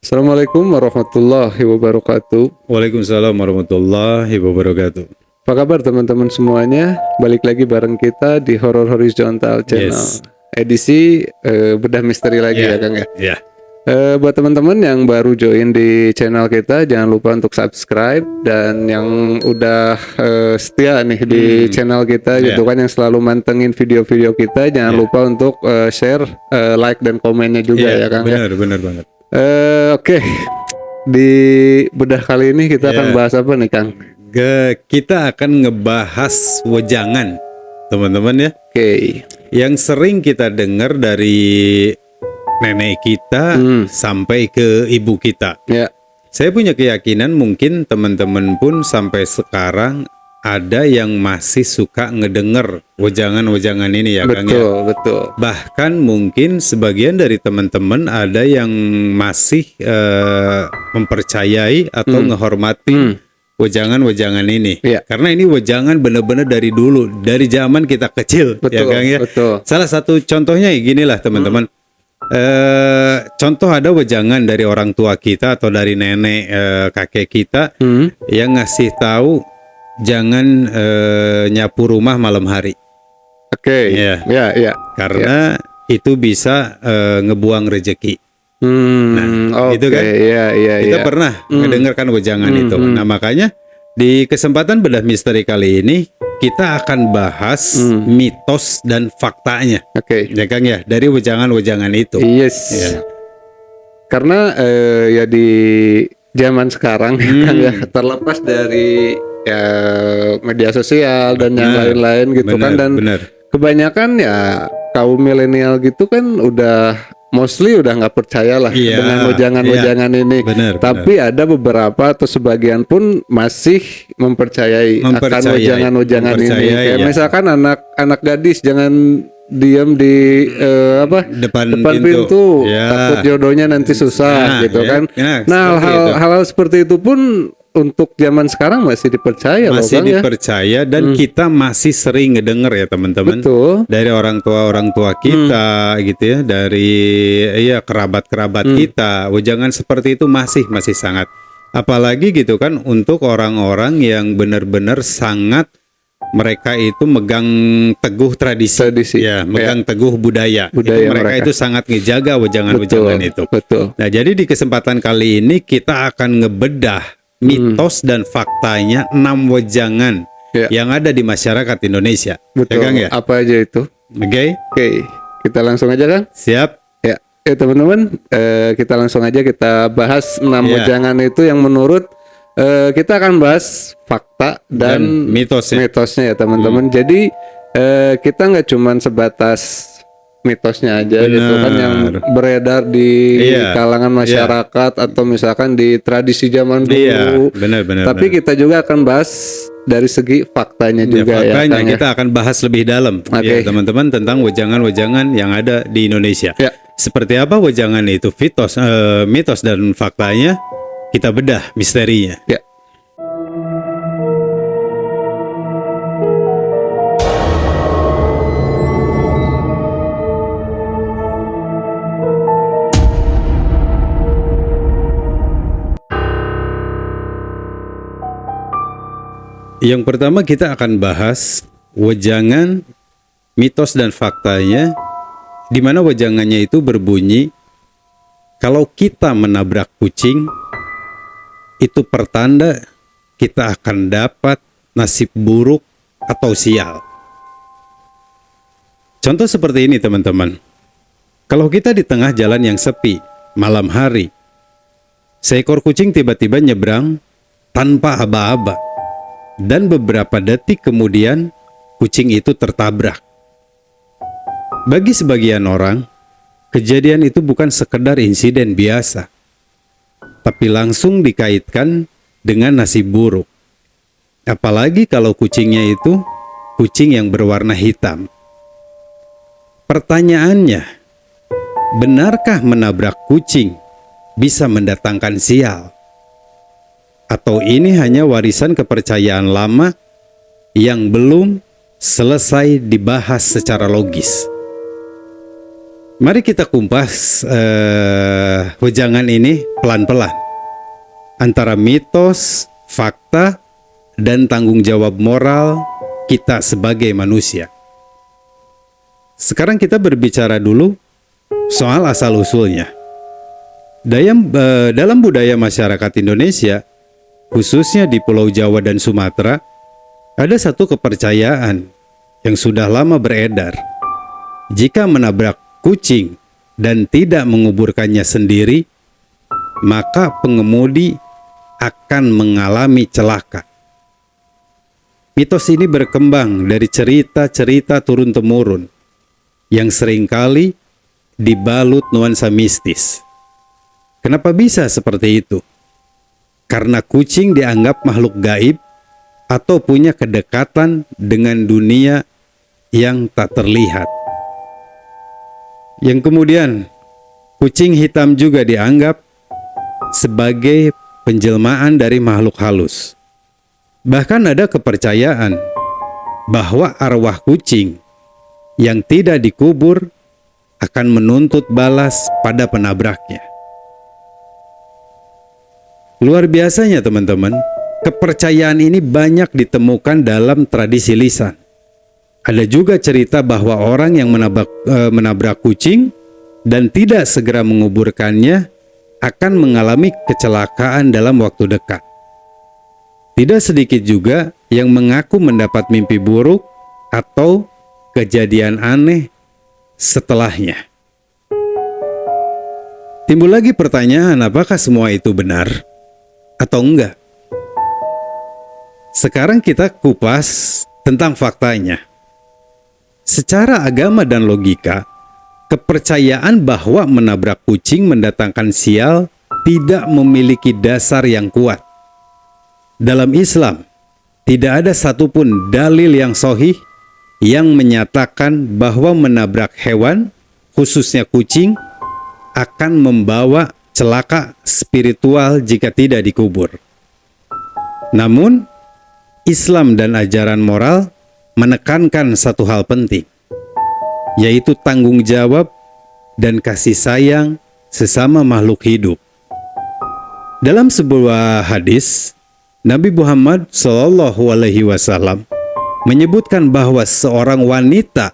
Assalamualaikum warahmatullahi wabarakatuh. Waalaikumsalam warahmatullahi wabarakatuh. Apa kabar teman-teman semuanya? Balik lagi bareng kita di Horror Horizontal Channel. Yes. Edisi bedah misteri lagi ya Kang ya. Ya. Buat teman-teman yang baru join di channel kita, jangan lupa untuk subscribe, dan yang udah setia nih di channel kita gitu kan, yang selalu mantengin video-video kita, jangan lupa untuk share, like dan komennya juga ya Kang ya. Benar banget. Oke. Di bedah kali ini kita akan bahas apa nih Kang? Kita akan ngebahas wejangan, teman-teman ya. Oke. Yang sering kita dengar dari nenek kita sampai ke ibu kita. Ya. Saya punya keyakinan mungkin teman-teman pun sampai sekarang ada yang masih suka ngedenger wejangan-wejangan ini ya Kang ya. Betul. Bahkan mungkin sebagian dari teman-teman ada yang masih mempercayai atau ngehormati wejangan-wejangan ini. Iya. Karena ini wejangan benar-benar dari dulu, dari zaman kita kecil ya Betul, Kang ya. betul. Salah satu contohnya ginilah teman-teman. Contoh ada wejangan dari orang tua kita atau dari nenek kakek kita yang ngasih tahu jangan nyapu rumah malam hari. Oke. Iya. Ya. Karena itu bisa ngebuang rejeki. Oke. Gitu kan? Iya. Kita pernah mendengarkan wejangan itu. Nah makanya di kesempatan bedah misteri kali ini kita akan bahas mitos dan faktanya. Oke. Ya Kang ya, dari wejangan-wejangan itu. Yes. Ya. Karena ya di zaman sekarang ya Kang ya, terlepas dari ya media sosial dan yang lain-lain gitu kan, dan kebanyakan ya kaum milenial gitu kan udah mostly udah nggak percaya lah dengan wejangan-wejangan ini. Tapi ada beberapa atau sebagian pun masih mempercayai akan wejangan-wejangan ini. Kayak misalkan anak gadis jangan diam di depan pintu, takut jodohnya nanti susah gitu kan. Nah, hal-hal seperti itu pun untuk zaman sekarang masih dipercaya dan kita masih sering ngedenger ya teman-teman. Dari orang tua kita gitu ya, dari kerabat-kerabat kita, wejangan seperti itu masih sangat, apalagi gitu kan untuk orang-orang yang benar-benar sangat, mereka itu megang teguh tradisi. Ya, megang teguh budaya mereka itu sangat ngejaga wejangan-wejangan itu. Nah, jadi di kesempatan kali ini kita akan ngebedah mitos dan faktanya 6 wejangan yang ada di masyarakat Indonesia. Betul. Ya, Kang, ya? Apa aja itu? Oke. Kita langsung aja Kang. Siap. Ya teman-teman, kita langsung aja kita bahas 6 wejangan itu yang menurut kita akan bahas fakta dan mitosnya ya teman-teman. Jadi kita nggak cuman sebatas mitosnya aja gitu kan yang beredar di kalangan masyarakat atau misalkan di tradisi zaman dulu. Tapi kita juga akan bahas dari segi faktanya juga faktanya kita akan bahas lebih dalam ya teman-teman tentang wejangan-wejangan yang ada di Indonesia. Seperti apa wejangan itu, mitos dan faktanya, kita bedah misterinya. Yang pertama kita akan bahas wejangan, mitos dan faktanya, di mana wejangannya itu berbunyi, kalau kita menabrak kucing, itu pertanda kita akan dapat nasib buruk atau sial. Contoh seperti ini teman-teman. Kalau kita di tengah jalan yang sepi, malam hari, seekor kucing tiba-tiba nyebrang tanpa aba-aba. Dan beberapa detik kemudian, kucing itu tertabrak. Bagi sebagian orang, kejadian itu bukan sekedar insiden biasa, tapi langsung dikaitkan dengan nasib buruk. Apalagi kalau kucingnya itu kucing yang berwarna hitam. Pertanyaannya, benarkah menabrak kucing bisa mendatangkan sial? Atau ini hanya warisan kepercayaan lama yang belum selesai dibahas secara logis? Mari kita kumpas wejangan ini pelan-pelan antara mitos, fakta, dan tanggung jawab moral kita sebagai manusia. Sekarang kita berbicara dulu soal asal-usulnya. Dalam budaya masyarakat Indonesia, khususnya di Pulau Jawa dan Sumatera, ada satu kepercayaan yang sudah lama beredar. Jika menabrak kucing dan tidak menguburkannya sendiri, maka pengemudi akan mengalami celaka. Mitos ini berkembang dari cerita-cerita turun-temurun yang seringkali dibalut nuansa mistis. Kenapa bisa seperti itu? Karena kucing dianggap makhluk gaib atau punya kedekatan dengan dunia yang tak terlihat. Yang kemudian, kucing hitam juga dianggap sebagai penjelmaan dari makhluk halus. Bahkan ada kepercayaan bahwa arwah kucing yang tidak dikubur akan menuntut balas pada penabraknya. Luar biasanya teman-teman, kepercayaan ini banyak ditemukan dalam tradisi lisan. Ada juga cerita bahwa orang yang menabrak kucing dan tidak segera menguburkannya akan mengalami kecelakaan dalam waktu dekat. Tidak sedikit juga yang mengaku mendapat mimpi buruk atau kejadian aneh setelahnya. Timbul lagi pertanyaan, apakah semua itu benar atau enggak? Sekarang kita kupas tentang faktanya. Secara agama dan logika, kepercayaan bahwa menabrak kucing mendatangkan sial tidak memiliki dasar yang kuat. Dalam Islam, tidak ada satupun dalil yang sahih yang menyatakan bahwa menabrak hewan, khususnya kucing, akan membawa celaka spiritual jika tidak dikubur. Namun, Islam dan ajaran moral menekankan satu hal penting, yaitu tanggung jawab dan kasih sayang sesama makhluk hidup. Dalam sebuah hadis, Nabi Muhammad SAW menyebutkan bahwa seorang wanita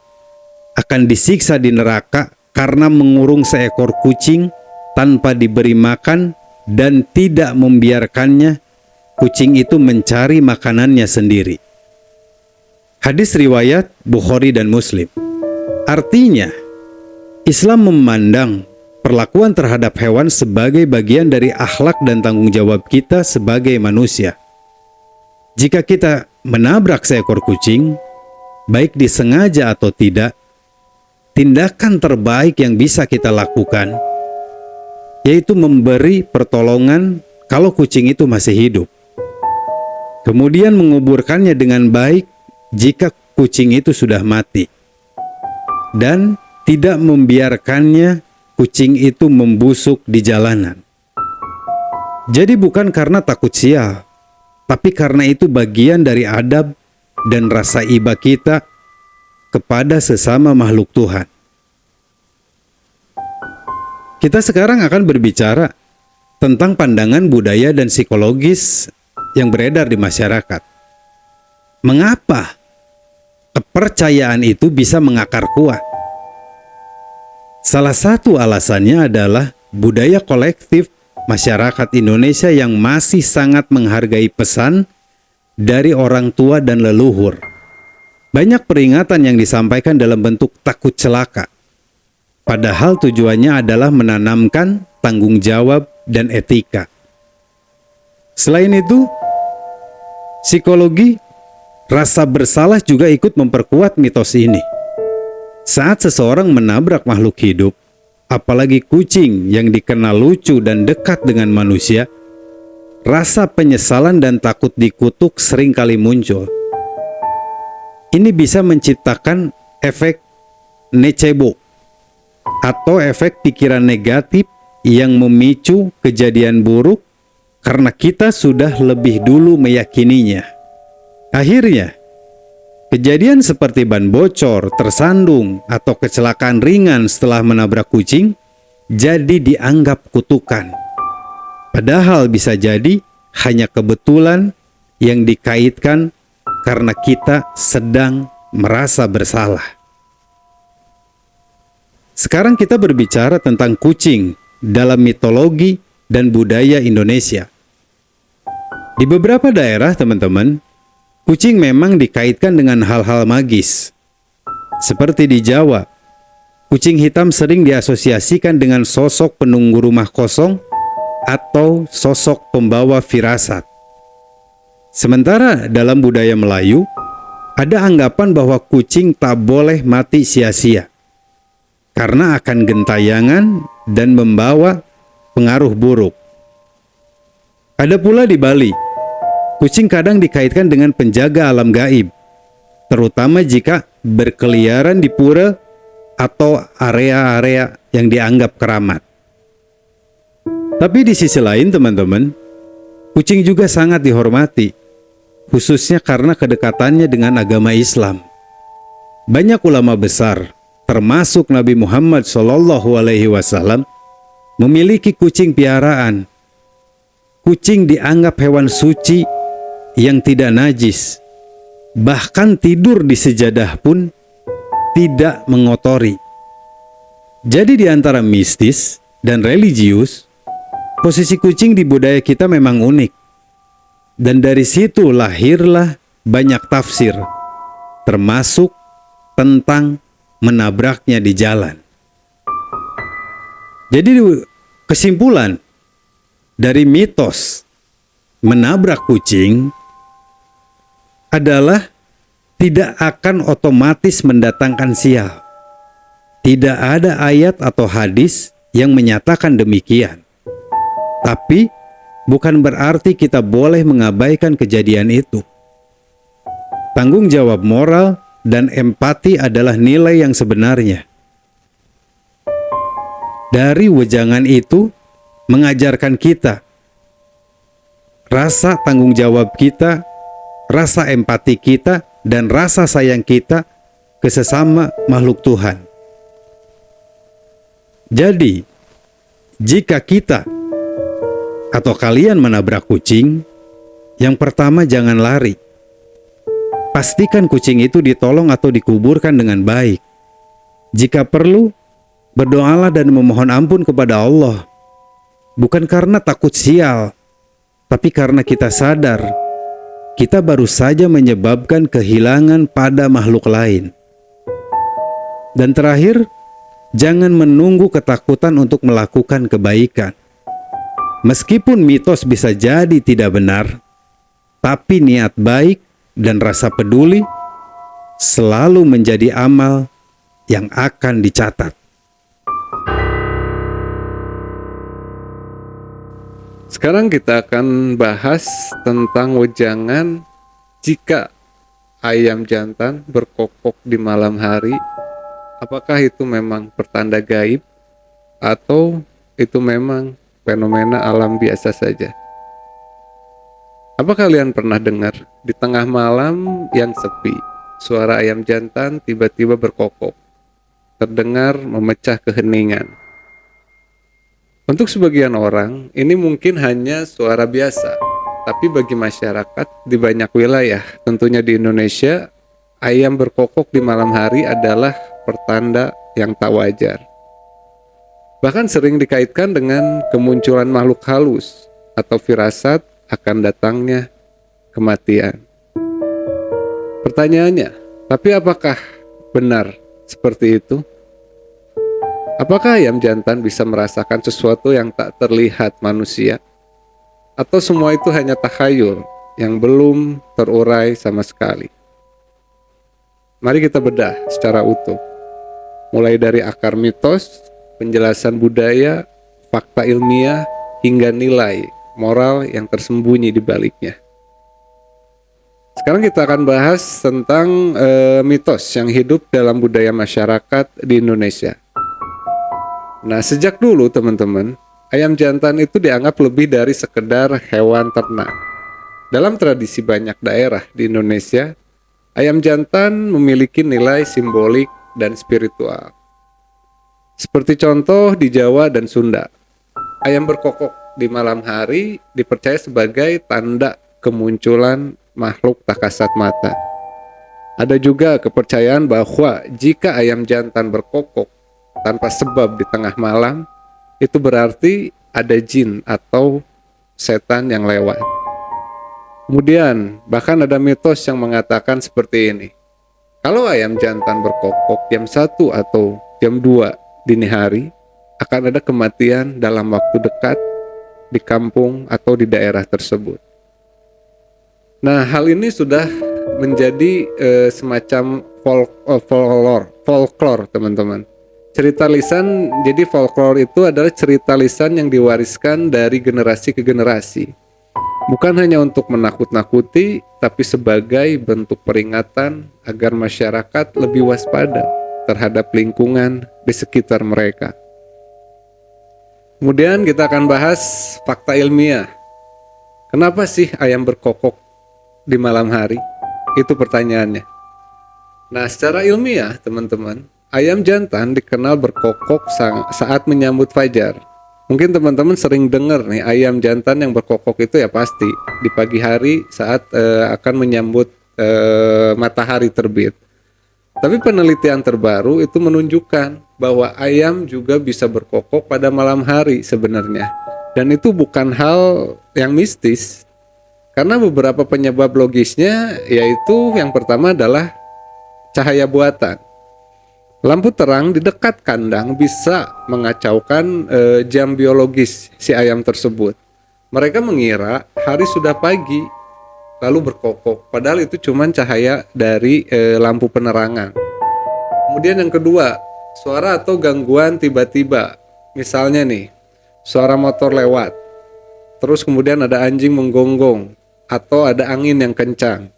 akan disiksa di neraka karena mengurung seekor kucing tanpa diberi makan dan tidak membiarkannya kucing itu mencari makanannya sendiri. Hadis riwayat Bukhari dan Muslim. Artinya, Islam memandang perlakuan terhadap hewan sebagai bagian dari akhlak dan tanggung jawab kita sebagai manusia. Jika kita menabrak seekor kucing, baik disengaja atau tidak, tindakan terbaik yang bisa kita lakukan yaitu memberi pertolongan kalau kucing itu masih hidup. Kemudian menguburkannya dengan baik jika kucing itu sudah mati. Dan tidak membiarkannya kucing itu membusuk di jalanan. Jadi bukan karena takut sial, tapi karena itu bagian dari adab dan rasa iba kita kepada sesama makhluk Tuhan. Kita sekarang akan berbicara tentang pandangan budaya dan psikologis yang beredar di masyarakat. Mengapa kepercayaan itu bisa mengakar kuat? Salah satu alasannya adalah budaya kolektif masyarakat Indonesia yang masih sangat menghargai pesan dari orang tua dan leluhur. Banyak peringatan yang disampaikan dalam bentuk takut celaka, padahal tujuannya adalah menanamkan tanggung jawab dan etika. Selain itu, psikologi rasa bersalah juga ikut memperkuat mitos ini. Saat seseorang menabrak makhluk hidup, apalagi kucing yang dikenal lucu dan dekat dengan manusia, rasa penyesalan dan takut dikutuk seringkali muncul. Ini bisa menciptakan efek nocebo atau efek pikiran negatif yang memicu kejadian buruk karena kita sudah lebih dulu meyakininya. Akhirnya, Kejadian seperti ban bocor, tersandung, atau kecelakaan ringan setelah menabrak kucing jadi dianggap kutukan. Padahal bisa jadi hanya kebetulan yang dikaitkan karena kita sedang merasa bersalah. Sekarang kita berbicara tentang kucing dalam mitologi dan budaya Indonesia. Di beberapa daerah, teman-teman, kucing memang dikaitkan dengan hal-hal magis. Seperti di Jawa, kucing hitam sering diasosiasikan dengan sosok penunggu rumah kosong atau sosok pembawa firasat. Sementara dalam budaya Melayu, ada anggapan bahwa kucing tak boleh mati sia-sia karena akan gentayangan dan membawa pengaruh buruk. Ada pula di Bali, kucing kadang dikaitkan dengan penjaga alam gaib, terutama jika berkeliaran di pura atau area-area yang dianggap keramat. Tapi di sisi lain, teman-teman, kucing juga sangat dihormati, khususnya karena kedekatannya dengan agama Islam. Banyak ulama besar, termasuk Nabi Muhammad SAW, memiliki kucing piaraan. Kucing dianggap hewan suci yang tidak najis. Bahkan tidur di sejadah pun tidak mengotori. Jadi di antara mistis dan religius, posisi kucing di budaya kita memang unik. Dan dari situ lahirlah banyak tafsir, termasuk tentang menabraknya di jalan. Jadi kesimpulan dari mitos menabrak kucing adalah tidak akan otomatis mendatangkan sial. Tidak ada ayat atau hadis yang menyatakan demikian. Tapi bukan berarti kita boleh mengabaikan kejadian itu. Tanggung jawab moral dan empati adalah nilai yang sebenarnya. Dari wejangan itu mengajarkan kita rasa tanggung jawab kita, rasa empati kita, dan rasa sayang kita ke sesama makhluk Tuhan. Jadi, jika kita atau kalian menabrak kucing, yang pertama jangan lari. Pastikan kucing itu ditolong atau dikuburkan dengan baik. Jika perlu, berdoalah dan memohon ampun kepada Allah. Bukan karena takut sial, tapi karena kita sadar kita baru saja menyebabkan kehilangan pada makhluk lain. Dan terakhir, jangan menunggu ketakutan untuk melakukan kebaikan. Meskipun mitos bisa jadi tidak benar, tapi niat baik dan rasa peduli selalu menjadi amal yang akan dicatat. Sekarang kita akan bahas tentang wejangan jika ayam jantan berkokok di malam hari. Apakah itu memang pertanda gaib atau itu memang fenomena alam biasa saja? Apa kalian pernah dengar di tengah malam yang sepi, suara ayam jantan tiba-tiba berkokok, terdengar memecah keheningan? Untuk sebagian orang, ini mungkin hanya suara biasa, tapi bagi masyarakat di banyak wilayah, tentunya di Indonesia, ayam berkokok di malam hari adalah pertanda yang tak wajar. Bahkan sering dikaitkan dengan kemunculan makhluk halus atau firasat akan datangnya kematian. Pertanyaannya, tapi apakah benar seperti itu? Apakah ayam jantan bisa merasakan sesuatu yang tak terlihat manusia? Atau semua itu hanya takhayul yang belum terurai sama sekali? Mari kita bedah secara utuh. Mulai dari akar mitos, penjelasan budaya, fakta ilmiah, hingga nilai moral yang tersembunyi di baliknya. Sekarang kita akan bahas tentang mitos yang hidup dalam budaya masyarakat di Indonesia. Nah, sejak dulu teman-teman, ayam jantan itu dianggap lebih dari sekedar hewan ternak. Dalam tradisi banyak daerah di Indonesia, Ayam jantan memiliki nilai simbolik dan spiritual. Seperti contoh di Jawa dan Sunda, ayam berkokok di malam hari dipercaya sebagai tanda kemunculan makhluk tak kasat mata. Ada juga kepercayaan bahwa jika ayam jantan berkokok tanpa sebab di tengah malam, itu berarti ada jin atau setan yang lewat. Kemudian, bahkan ada mitos yang mengatakan seperti ini. Kalau ayam jantan berkokok jam 1 atau jam 2 dini hari, akan ada kematian dalam waktu dekat di kampung atau di daerah tersebut. Nah, hal ini sudah menjadi semacam folklore, teman-teman. Cerita lisan, jadi folklore itu adalah cerita lisan yang diwariskan dari generasi ke generasi. Bukan hanya untuk menakut-nakuti, tapi sebagai bentuk peringatan agar masyarakat lebih waspada terhadap lingkungan di sekitar mereka. Kemudian kita akan bahas fakta ilmiah. Kenapa sih ayam berkokok di malam hari? Itu pertanyaannya. Nah, secara ilmiah, teman-teman, ayam jantan dikenal berkokok saat menyambut fajar. Mungkin teman-teman sering dengar nih ayam jantan yang berkokok itu ya pasti di pagi hari saat akan menyambut matahari terbit. Tapi penelitian terbaru itu menunjukkan bahwa ayam juga bisa berkokok pada malam hari sebenarnya. Dan itu bukan hal yang mistis. Karena beberapa penyebab logisnya, yaitu yang pertama adalah cahaya buatan. Lampu terang di dekat kandang bisa mengacaukan jam biologis si ayam tersebut. Mereka mengira hari sudah pagi, lalu berkokok. Padahal itu cuma cahaya dari lampu penerangan. Kemudian yang kedua, suara atau gangguan tiba-tiba. Misalnya nih, suara motor lewat. Terus kemudian ada anjing menggonggong atau ada angin yang kencang.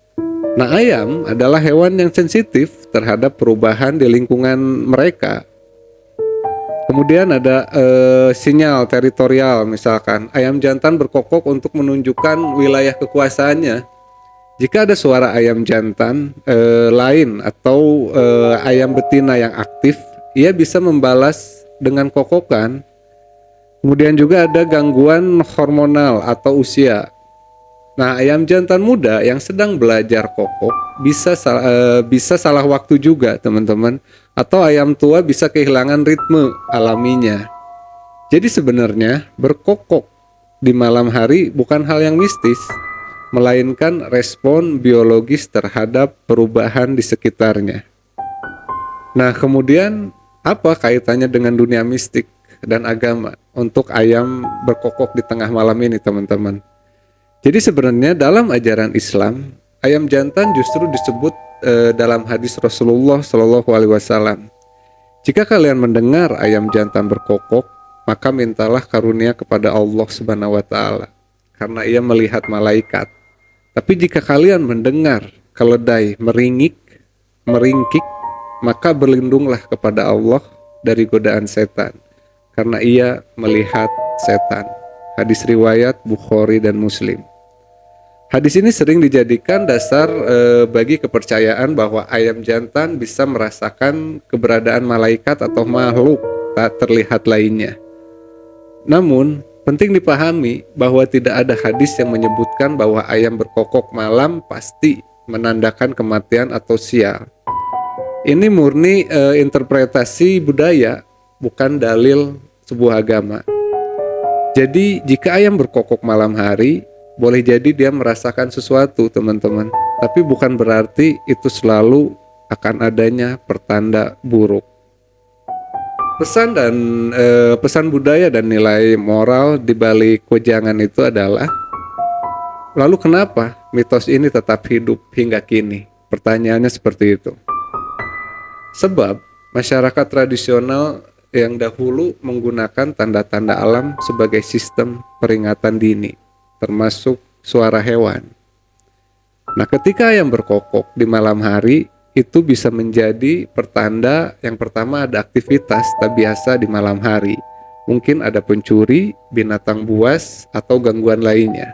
Nah, ayam adalah hewan yang sensitif terhadap perubahan di lingkungan mereka. Kemudian ada sinyal teritorial, misalkan ayam jantan berkokok untuk menunjukkan wilayah kekuasaannya. Jika ada suara ayam jantan lain atau ayam betina yang aktif, ia bisa membalas dengan kokokan. Kemudian juga ada gangguan hormonal atau usia. Nah, ayam jantan muda yang sedang belajar kokok bisa salah waktu juga, teman-teman. Atau ayam tua bisa kehilangan ritme alaminya. Jadi sebenarnya berkokok di malam hari bukan hal yang mistis, melainkan respon biologis terhadap perubahan di sekitarnya. Nah, kemudian apa kaitannya dengan dunia mistik dan agama untuk ayam berkokok di tengah malam ini, teman-teman? Jadi sebenarnya dalam ajaran Islam, ayam jantan justru disebut dalam hadis Rasulullah Shallallahu Alaihi Wasallam. Jika kalian mendengar ayam jantan berkokok, maka mintalah karunia kepada Allah Subhanahu Wa Taala, karena ia melihat malaikat. Tapi jika kalian mendengar keledai meringkik, maka berlindunglah kepada Allah dari godaan setan, karena ia melihat setan. Hadis riwayat Bukhari dan Muslim. Hadis ini sering dijadikan dasar bagi kepercayaan bahwa ayam jantan bisa merasakan keberadaan malaikat atau makhluk tak terlihat lainnya. Namun, penting dipahami bahwa tidak ada hadis yang menyebutkan bahwa ayam berkokok malam pasti menandakan kematian atau sial. Ini murni interpretasi budaya, bukan dalil sebuah agama. Jadi, jika ayam berkokok malam hari, boleh jadi dia merasakan sesuatu, teman-teman. Tapi bukan berarti itu selalu akan adanya pertanda buruk. Pesan budaya dan nilai moral di balik wejangan itu adalah, lalu kenapa mitos ini tetap hidup hingga kini? Pertanyaannya seperti itu. Sebab masyarakat tradisional yang dahulu menggunakan tanda-tanda alam sebagai sistem peringatan dini, termasuk suara hewan. Nah, ketika ayam berkokok di malam hari, itu bisa menjadi pertanda yang pertama ada aktivitas tak biasa di malam hari. Mungkin ada pencuri, binatang buas, atau gangguan lainnya.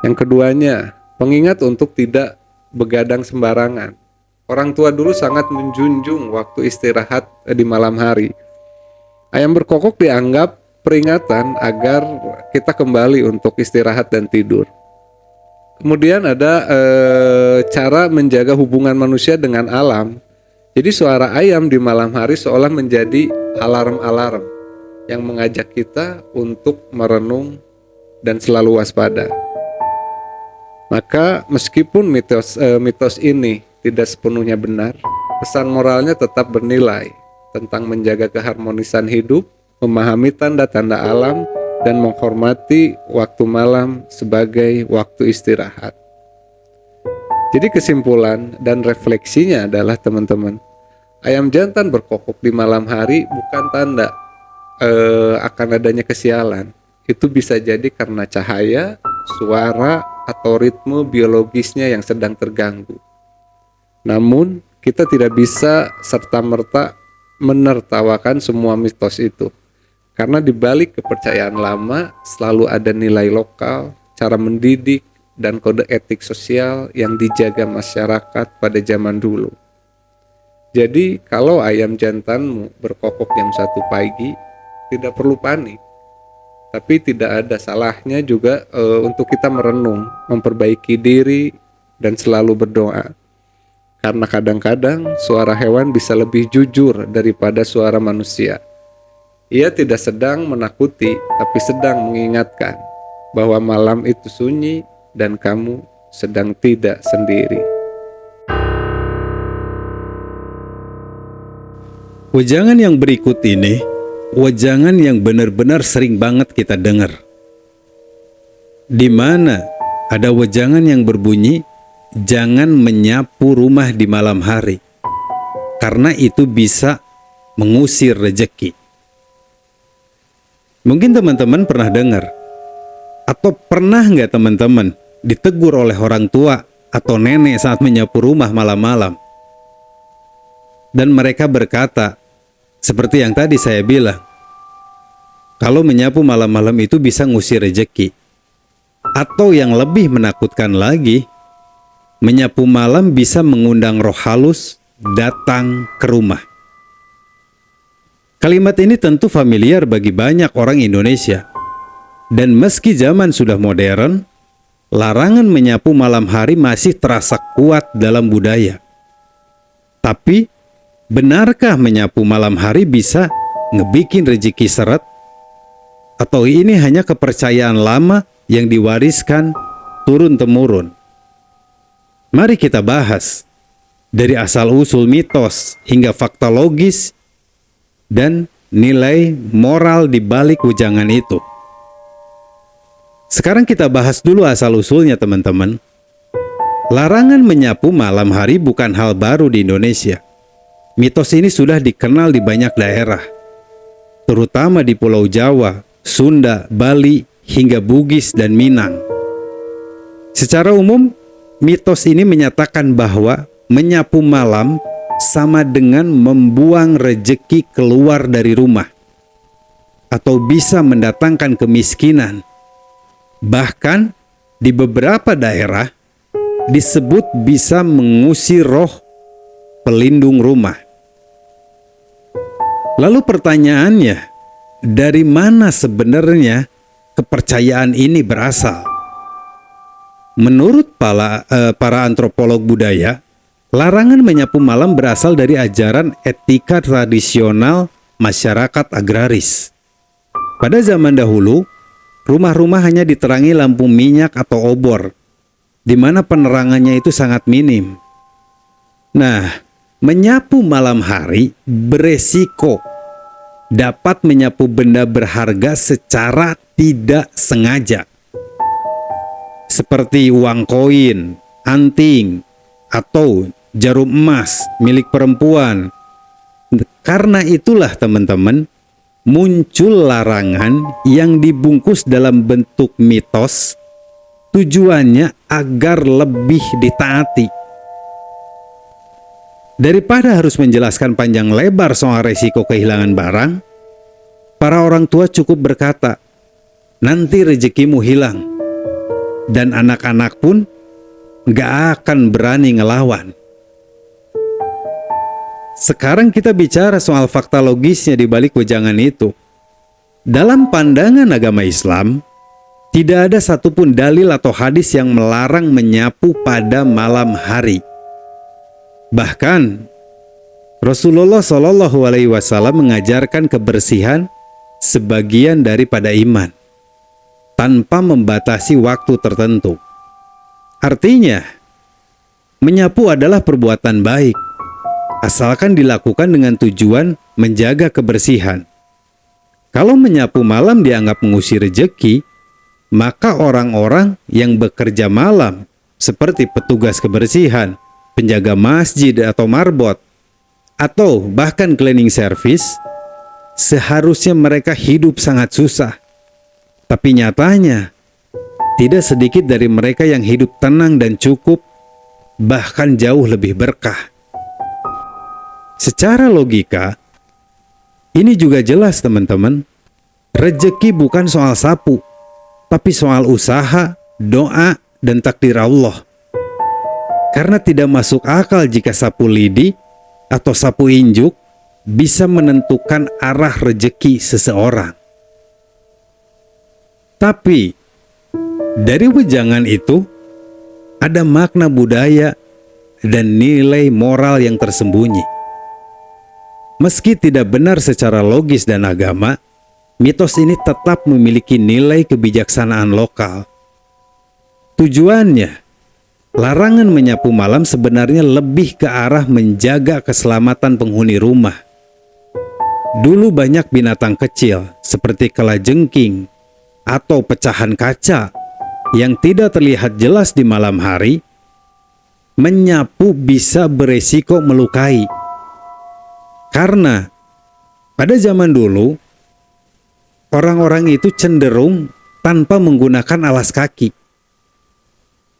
Yang keduanya, pengingat untuk tidak begadang sembarangan. Orang tua dulu sangat menjunjung waktu istirahat di malam hari. Ayam berkokok dianggap peringatan agar kita kembali untuk istirahat dan tidur. Kemudian ada cara menjaga hubungan manusia dengan alam. Jadi suara ayam di malam hari seolah menjadi alarm-alarm yang mengajak kita untuk merenung dan selalu waspada. Maka meskipun mitos ini tidak sepenuhnya benar, pesan moralnya tetap bernilai tentang menjaga keharmonisan hidup, memahami tanda-tanda alam, dan menghormati waktu malam sebagai waktu istirahat. Jadi kesimpulan dan refleksinya adalah teman-teman, ayam jantan berkokok di malam hari bukan tanda akan adanya kesialan. Itu bisa jadi karena cahaya, suara, atau ritme biologisnya yang sedang terganggu. Namun, kita tidak bisa serta-merta menertawakan semua mitos itu. Karena di balik kepercayaan lama selalu ada nilai lokal, cara mendidik, dan kode etik sosial yang dijaga masyarakat pada zaman dulu. Jadi, kalau ayam jantanmu berkokok jam 1 pagi, tidak perlu panik. Tapi tidak ada salahnya juga untuk kita merenung, memperbaiki diri, dan selalu berdoa. Karena kadang-kadang suara hewan bisa lebih jujur daripada suara manusia. Ia tidak sedang menakuti, tapi sedang mengingatkan bahwa malam itu sunyi dan kamu sedang tidak sendiri. Wejangan yang berikut ini, wejangan yang benar-benar sering banget kita dengar. Di mana ada wejangan yang berbunyi, jangan menyapu rumah di malam hari, karena itu bisa mengusir rejeki. Mungkin teman-teman pernah dengar, atau pernah nggak teman-teman ditegur oleh orang tua atau nenek saat menyapu rumah malam-malam? Dan mereka berkata, seperti yang tadi saya bilang, kalau menyapu malam-malam itu bisa ngusir rejeki. Atau yang lebih menakutkan lagi, menyapu malam bisa mengundang roh halus datang ke rumah. Kalimat ini tentu familiar bagi banyak orang Indonesia. Dan meski zaman sudah modern, larangan menyapu malam hari masih terasa kuat dalam budaya. Tapi, benarkah menyapu malam hari bisa ngebikin rezeki seret? Atau ini hanya kepercayaan lama yang diwariskan turun-temurun? Mari kita bahas dari asal-usul mitos hingga fakta logis dan nilai moral di balik wejangan itu. Sekarang kita bahas dulu asal-usulnya teman-teman. Larangan menyapu malam hari bukan hal baru di Indonesia. Mitos ini sudah dikenal di banyak daerah, terutama di Pulau Jawa, Sunda, Bali, hingga Bugis dan Minang. Secara umum, mitos ini menyatakan bahwa menyapu malam sama dengan membuang rejeki keluar dari rumah, atau bisa mendatangkan kemiskinan. Bahkan di beberapa daerah disebut bisa mengusir roh pelindung rumah. Lalu pertanyaannya, dari mana sebenarnya kepercayaan ini berasal? Menurut para antropolog budaya, larangan menyapu malam berasal dari ajaran etika tradisional masyarakat agraris. Pada zaman dahulu, rumah-rumah hanya diterangi lampu minyak atau obor, di mana penerangannya itu sangat minim. Nah, menyapu malam hari beresiko dapat menyapu benda berharga secara tidak sengaja, seperti uang koin, anting, atau jarum emas milik perempuan. Karena itulah teman-teman, muncul larangan yang dibungkus dalam bentuk mitos, tujuannya agar lebih ditaati. Daripada harus menjelaskan panjang lebar soal resiko kehilangan barang, para orang tua cukup berkata, nanti rezekimu hilang, dan anak-anak pun gak akan berani ngelawan. sekarang kita bicara soal fakta logisnya di balik wejangan itu. Dalam pandangan agama Islam, tidak ada satupun dalil atau hadis yang melarang menyapu pada malam hari. Bahkan Rasulullah Shallallahu Alaihi Wasallam mengajarkan kebersihan sebagian daripada iman, tanpa membatasi waktu tertentu. Artinya, menyapu adalah perbuatan baik, asalkan dilakukan dengan tujuan menjaga kebersihan. Kalau menyapu malam dianggap mengusir rejeki, maka orang-orang yang bekerja malam, seperti petugas kebersihan, penjaga masjid atau marbot, atau bahkan cleaning service, seharusnya mereka hidup sangat susah. Tapi nyatanya, tidak sedikit dari mereka yang hidup tenang dan cukup, bahkan jauh lebih berkah. Secara logika, ini juga jelas teman-teman, rejeki bukan soal sapu, tapi soal usaha, doa, dan takdir Allah. Karena tidak masuk akal jika sapu lidi atau sapu injuk bisa menentukan arah rejeki seseorang. Tapi dari wejangan itu ada makna budaya dan nilai moral yang tersembunyi. Meski tidak benar secara logis dan agama, mitos ini tetap memiliki nilai kebijaksanaan lokal. Tujuannya, larangan menyapu malam sebenarnya lebih ke arah menjaga keselamatan penghuni rumah. Dulu banyak binatang kecil seperti kalajengking atau pecahan kaca yang tidak terlihat jelas di malam hari. Menyapu bisa beresiko melukai. Karena pada zaman dulu, orang-orang itu cenderung tanpa menggunakan alas kaki.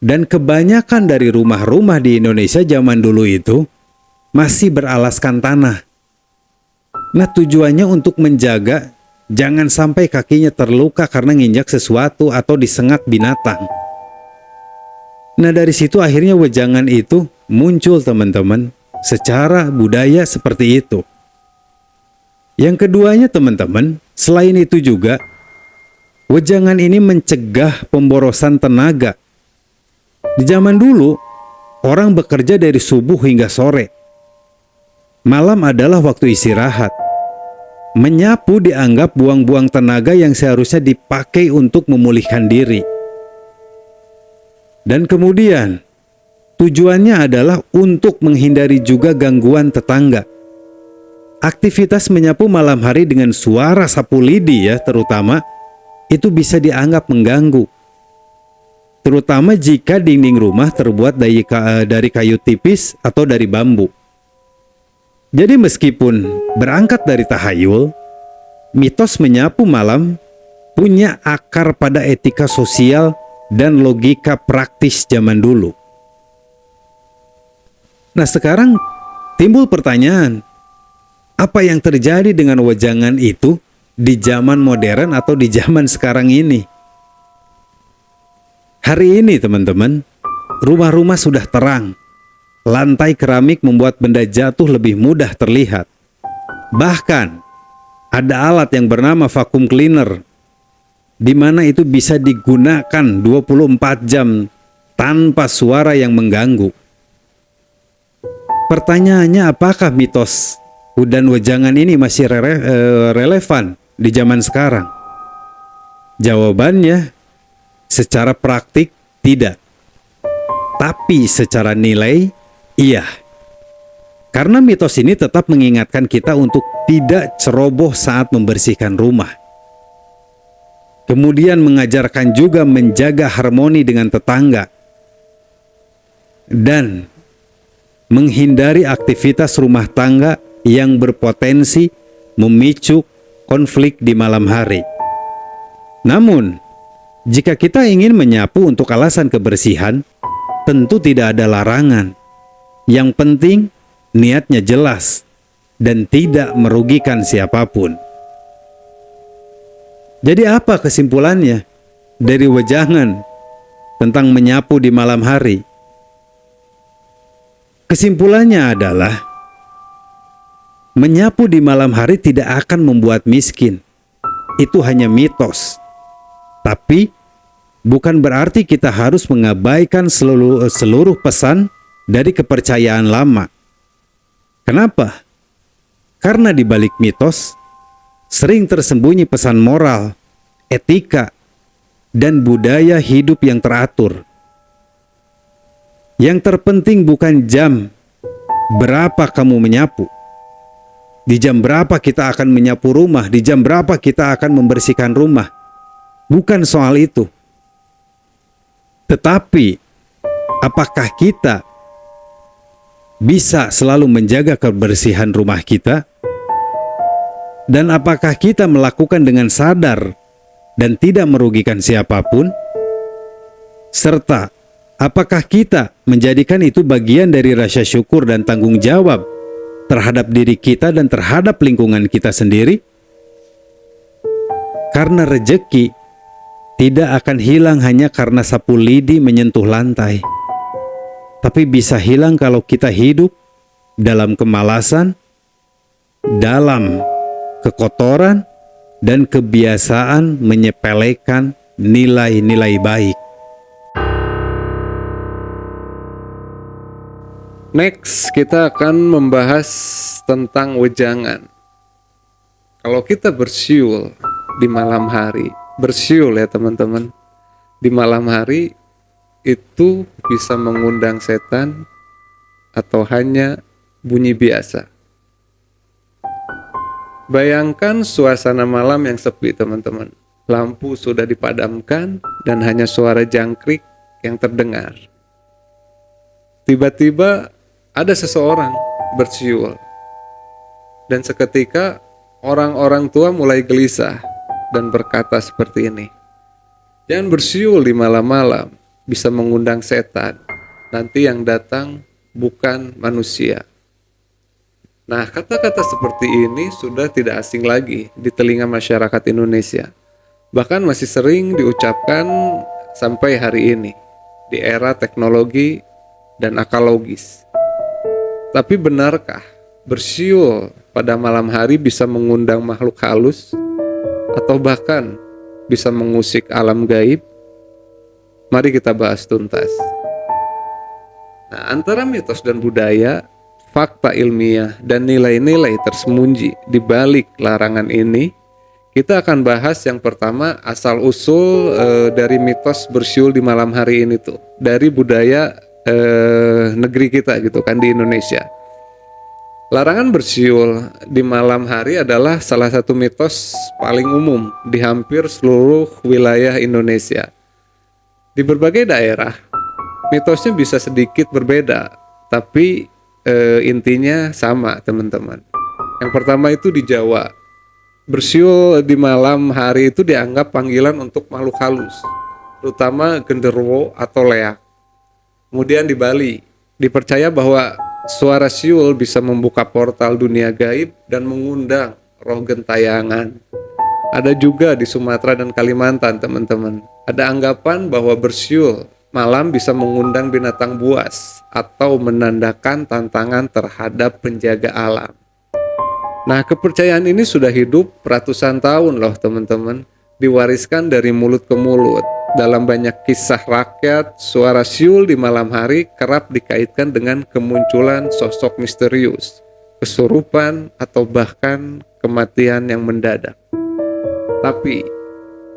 Dan kebanyakan dari rumah-rumah di Indonesia zaman dulu itu masih beralaskan tanah. Nah, tujuannya untuk menjaga jangan sampai kakinya terluka karena nginjak sesuatu atau disengat binatang. Nah, dari situ akhirnya wejangan itu muncul teman-teman, secara budaya seperti itu. Yang keduanya teman-teman, selain itu juga, wejangan ini mencegah pemborosan tenaga. Di zaman dulu, orang bekerja dari subuh hingga sore. Malam adalah waktu istirahat. Menyapu dianggap buang-buang tenaga yang seharusnya dipakai untuk memulihkan diri. Dan kemudian, tujuannya adalah untuk menghindari juga gangguan tetangga. Aktivitas menyapu malam hari dengan suara sapu lidi terutama, itu bisa dianggap mengganggu. Terutama jika dinding rumah terbuat dari kayu tipis atau dari bambu. Jadi meskipun berangkat dari tahayul, mitos menyapu malam punya akar pada etika sosial dan logika praktis zaman dulu. Nah, sekarang timbul pertanyaan, apa yang terjadi dengan wejangan itu di zaman modern atau di zaman sekarang ini? Hari ini teman-teman, rumah-rumah sudah terang. Lantai keramik membuat benda jatuh lebih mudah terlihat. Bahkan, ada alat yang bernama vacuum cleaner, di mana itu bisa digunakan 24 jam tanpa suara yang mengganggu. Pertanyaannya, apakah mitos dan wejangan ini masih relevan di zaman sekarang? Jawabannya, secara praktik tidak. Tapi secara nilai, iya. Karena mitos ini tetap mengingatkan kita untuk tidak ceroboh saat membersihkan rumah. Kemudian mengajarkan juga menjaga harmoni dengan tetangga. Dan menghindari aktivitas rumah tangga yang berpotensi memicu konflik di malam hari. Namun, jika kita ingin menyapu untuk alasan kebersihan, tentu tidak ada larangan. Yang penting, niatnya jelas dan tidak merugikan siapapun. Jadi apa kesimpulannya dari wejangan tentang menyapu di malam hari? Kesimpulannya adalah, menyapu di malam hari tidak akan membuat miskin. Itu hanya mitos. Tapi bukan berarti kita harus mengabaikan seluruh pesan dari kepercayaan lama. Kenapa? Karena di balik mitos sering tersembunyi pesan moral, etika, dan budaya hidup yang teratur. Yang terpenting bukan jam berapa kamu menyapu. Di jam berapa kita akan menyapu rumah, di jam berapa kita akan membersihkan rumah. Bukan soal itu. Tetapi, apakah kita bisa selalu menjaga kebersihan rumah kita? Dan apakah kita melakukan dengan sadar dan tidak merugikan siapapun? Serta, apakah kita menjadikan itu bagian dari rasa syukur dan tanggung jawab terhadap diri kita dan terhadap lingkungan kita sendiri? Karena rejeki tidak akan hilang hanya karena sapu lidi menyentuh lantai, tapi bisa hilang kalau kita hidup dalam kemalasan, dalam kekotoran, dan kebiasaan menyepelekan nilai-nilai baik. Next, kita akan membahas tentang wejangan. Kalau kita bersiul di malam hari, bersiul ya teman-teman, di malam hari itu bisa mengundang setan atau hanya bunyi biasa. Bayangkan suasana malam yang sepi teman-teman. Lampu sudah dipadamkan dan hanya suara jangkrik yang terdengar. Tiba-tiba ada seseorang bersiul, dan seketika orang-orang tua mulai gelisah dan berkata seperti ini, "Jangan bersiul di malam-malam, bisa mengundang setan. Nanti yang datang bukan manusia." Nah, kata-kata seperti ini sudah tidak asing lagi di telinga masyarakat Indonesia. Bahkan masih sering diucapkan sampai hari ini di era teknologi dan akal logis. Tapi benarkah bersiul pada malam hari bisa mengundang makhluk halus atau bahkan bisa mengusik alam gaib? Mari kita bahas tuntas. Nah, antara mitos dan budaya, fakta ilmiah, dan nilai-nilai tersembunyi di balik larangan ini, kita akan bahas yang pertama asal-usul dari mitos bersiul di malam hari ini tuh, dari budaya negeri kita gitu kan di Indonesia. Larangan bersiul di malam hari adalah salah satu mitos paling umum di hampir seluruh wilayah Indonesia. Di berbagai daerah, mitosnya bisa sedikit berbeda, tapi intinya sama teman-teman. Yang pertama itu di Jawa, bersiul di malam hari itu dianggap panggilan untuk makhluk halus, terutama genderuwo atau leak. Kemudian di Bali, dipercaya bahwa suara siul bisa membuka portal dunia gaib dan mengundang roh gentayangan. Ada juga di Sumatera dan Kalimantan teman-teman. Ada anggapan bahwa bersiul malam bisa mengundang binatang buas atau menandakan tantangan terhadap penjaga alam. Nah, kepercayaan ini sudah hidup ratusan tahun loh teman-teman, diwariskan dari mulut ke mulut. Dalam banyak kisah rakyat, suara siul di malam hari kerap dikaitkan dengan kemunculan sosok misterius, kesurupan, atau bahkan kematian yang mendadak. Tapi,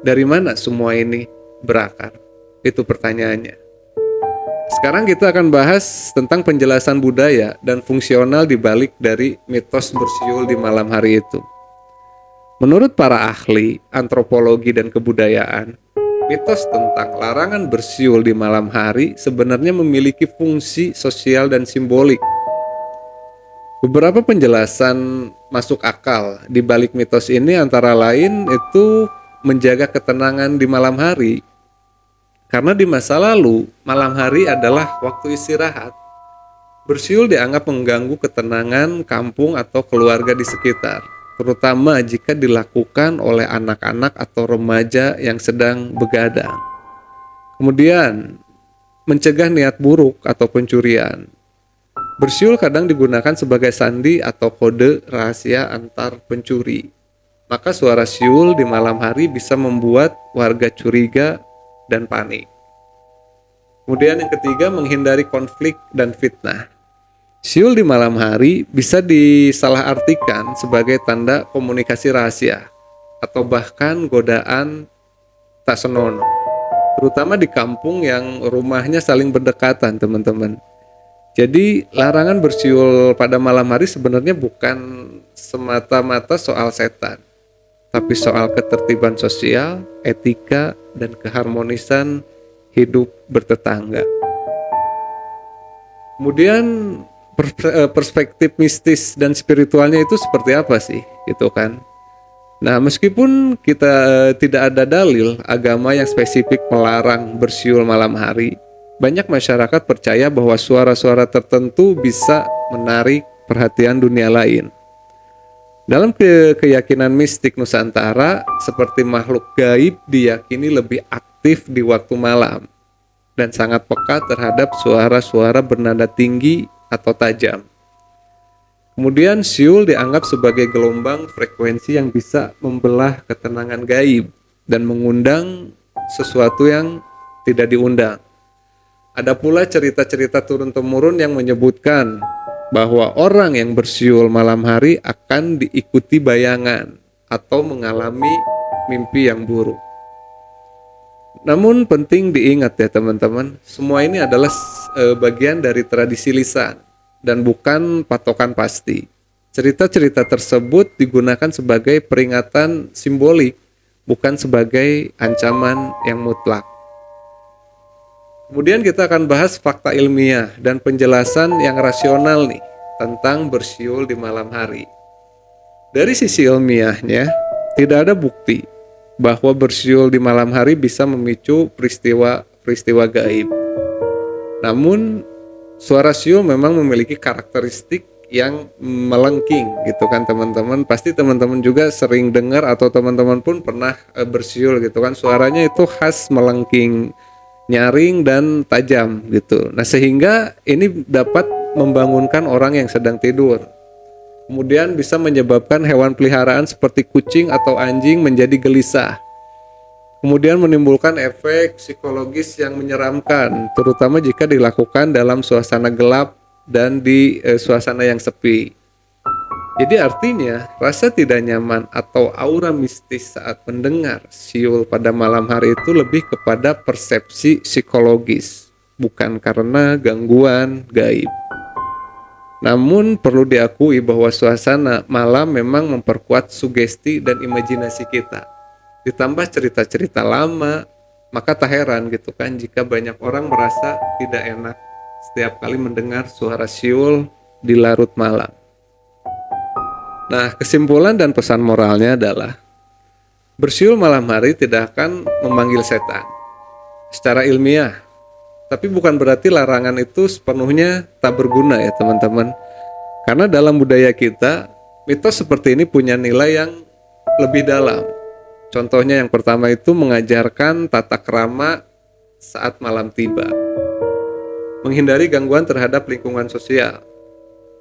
dari mana semua ini berakar? Itu pertanyaannya. Sekarang kita akan bahas tentang penjelasan budaya dan fungsional di balik dari mitos bersiul di malam hari itu. Menurut para ahli antropologi dan kebudayaan, mitos tentang larangan bersiul di malam hari sebenarnya memiliki fungsi sosial dan simbolik. Beberapa penjelasan masuk akal di balik mitos ini antara lain itu menjaga ketenangan di malam hari. Karena di masa lalu, malam hari adalah waktu istirahat. Bersiul dianggap mengganggu ketenangan kampung atau keluarga di sekitar, terutama jika dilakukan oleh anak-anak atau remaja yang sedang begadang. Kemudian, mencegah niat buruk atau pencurian. Bersiul kadang digunakan sebagai sandi atau kode rahasia antar pencuri. Maka suara siul di malam hari bisa membuat warga curiga dan panik. Kemudian yang ketiga, menghindari konflik dan fitnah. Siul di malam hari bisa disalahartikan sebagai tanda komunikasi rahasia atau bahkan godaan tak senonoh, terutama di kampung yang rumahnya saling berdekatan, teman-teman. Jadi larangan bersiul pada malam hari sebenarnya bukan semata-mata soal setan, tapi soal ketertiban sosial, etika, dan keharmonisan hidup bertetangga. Kemudian perspektif mistis dan spiritualnya itu seperti apa sih, gitu kan? Nah, meskipun kita tidak ada dalil agama yang spesifik melarang bersiul malam hari, banyak masyarakat percaya bahwa suara-suara tertentu bisa menarik perhatian dunia lain. Dalam keyakinan mistik Nusantara, seperti makhluk gaib diyakini lebih aktif di waktu malam dan sangat peka terhadap suara-suara bernada tinggi atau tajam. Kemudian siul dianggap sebagai gelombang frekuensi yang bisa membelah ketenangan gaib dan mengundang sesuatu yang tidak diundang. Ada pula cerita-cerita turun-temurun yang menyebutkan bahwa orang yang bersiul malam hari akan diikuti bayangan atau mengalami mimpi yang buruk. Namun penting diingat ya teman-teman, semua ini adalah bagian dari tradisi lisan dan bukan patokan pasti. Cerita-cerita tersebut digunakan sebagai peringatan simbolik, bukan sebagai ancaman yang mutlak. Kemudian kita akan bahas fakta ilmiah dan penjelasan yang rasional nih tentang bersiul di malam hari. Dari sisi ilmiahnya, tidak ada bukti bahwa bersiul di malam hari bisa memicu peristiwa gaib. Namun, suara siul memang memiliki karakteristik yang melengking gitu kan teman-teman. Pasti teman-teman juga sering dengar atau teman-teman pun pernah bersiul gitu kan. Suaranya itu khas melengking, nyaring dan tajam gitu. Nah, sehingga ini dapat membangunkan orang yang sedang tidur. Kemudian bisa menyebabkan hewan peliharaan seperti kucing atau anjing menjadi gelisah. Kemudian menimbulkan efek psikologis yang menyeramkan, terutama jika dilakukan dalam suasana gelap dan di suasana yang sepi. Jadi artinya rasa tidak nyaman atau aura mistis saat mendengar siul pada malam hari itu lebih kepada persepsi psikologis, bukan karena gangguan gaib. Namun perlu diakui bahwa suasana malam memang memperkuat sugesti dan imajinasi kita. Ditambah cerita-cerita lama, maka tak heran gitu kan jika banyak orang merasa tidak enak setiap kali mendengar suara siul di larut malam. Nah, kesimpulan dan pesan moralnya adalah bersiul malam hari tidak akan memanggil setan secara ilmiah, tapi bukan berarti larangan itu sepenuhnya tak berguna ya teman-teman. Karena dalam budaya kita, mitos seperti ini punya nilai yang lebih dalam. Contohnya yang pertama itu mengajarkan tata krama saat malam tiba, menghindari gangguan terhadap lingkungan sosial,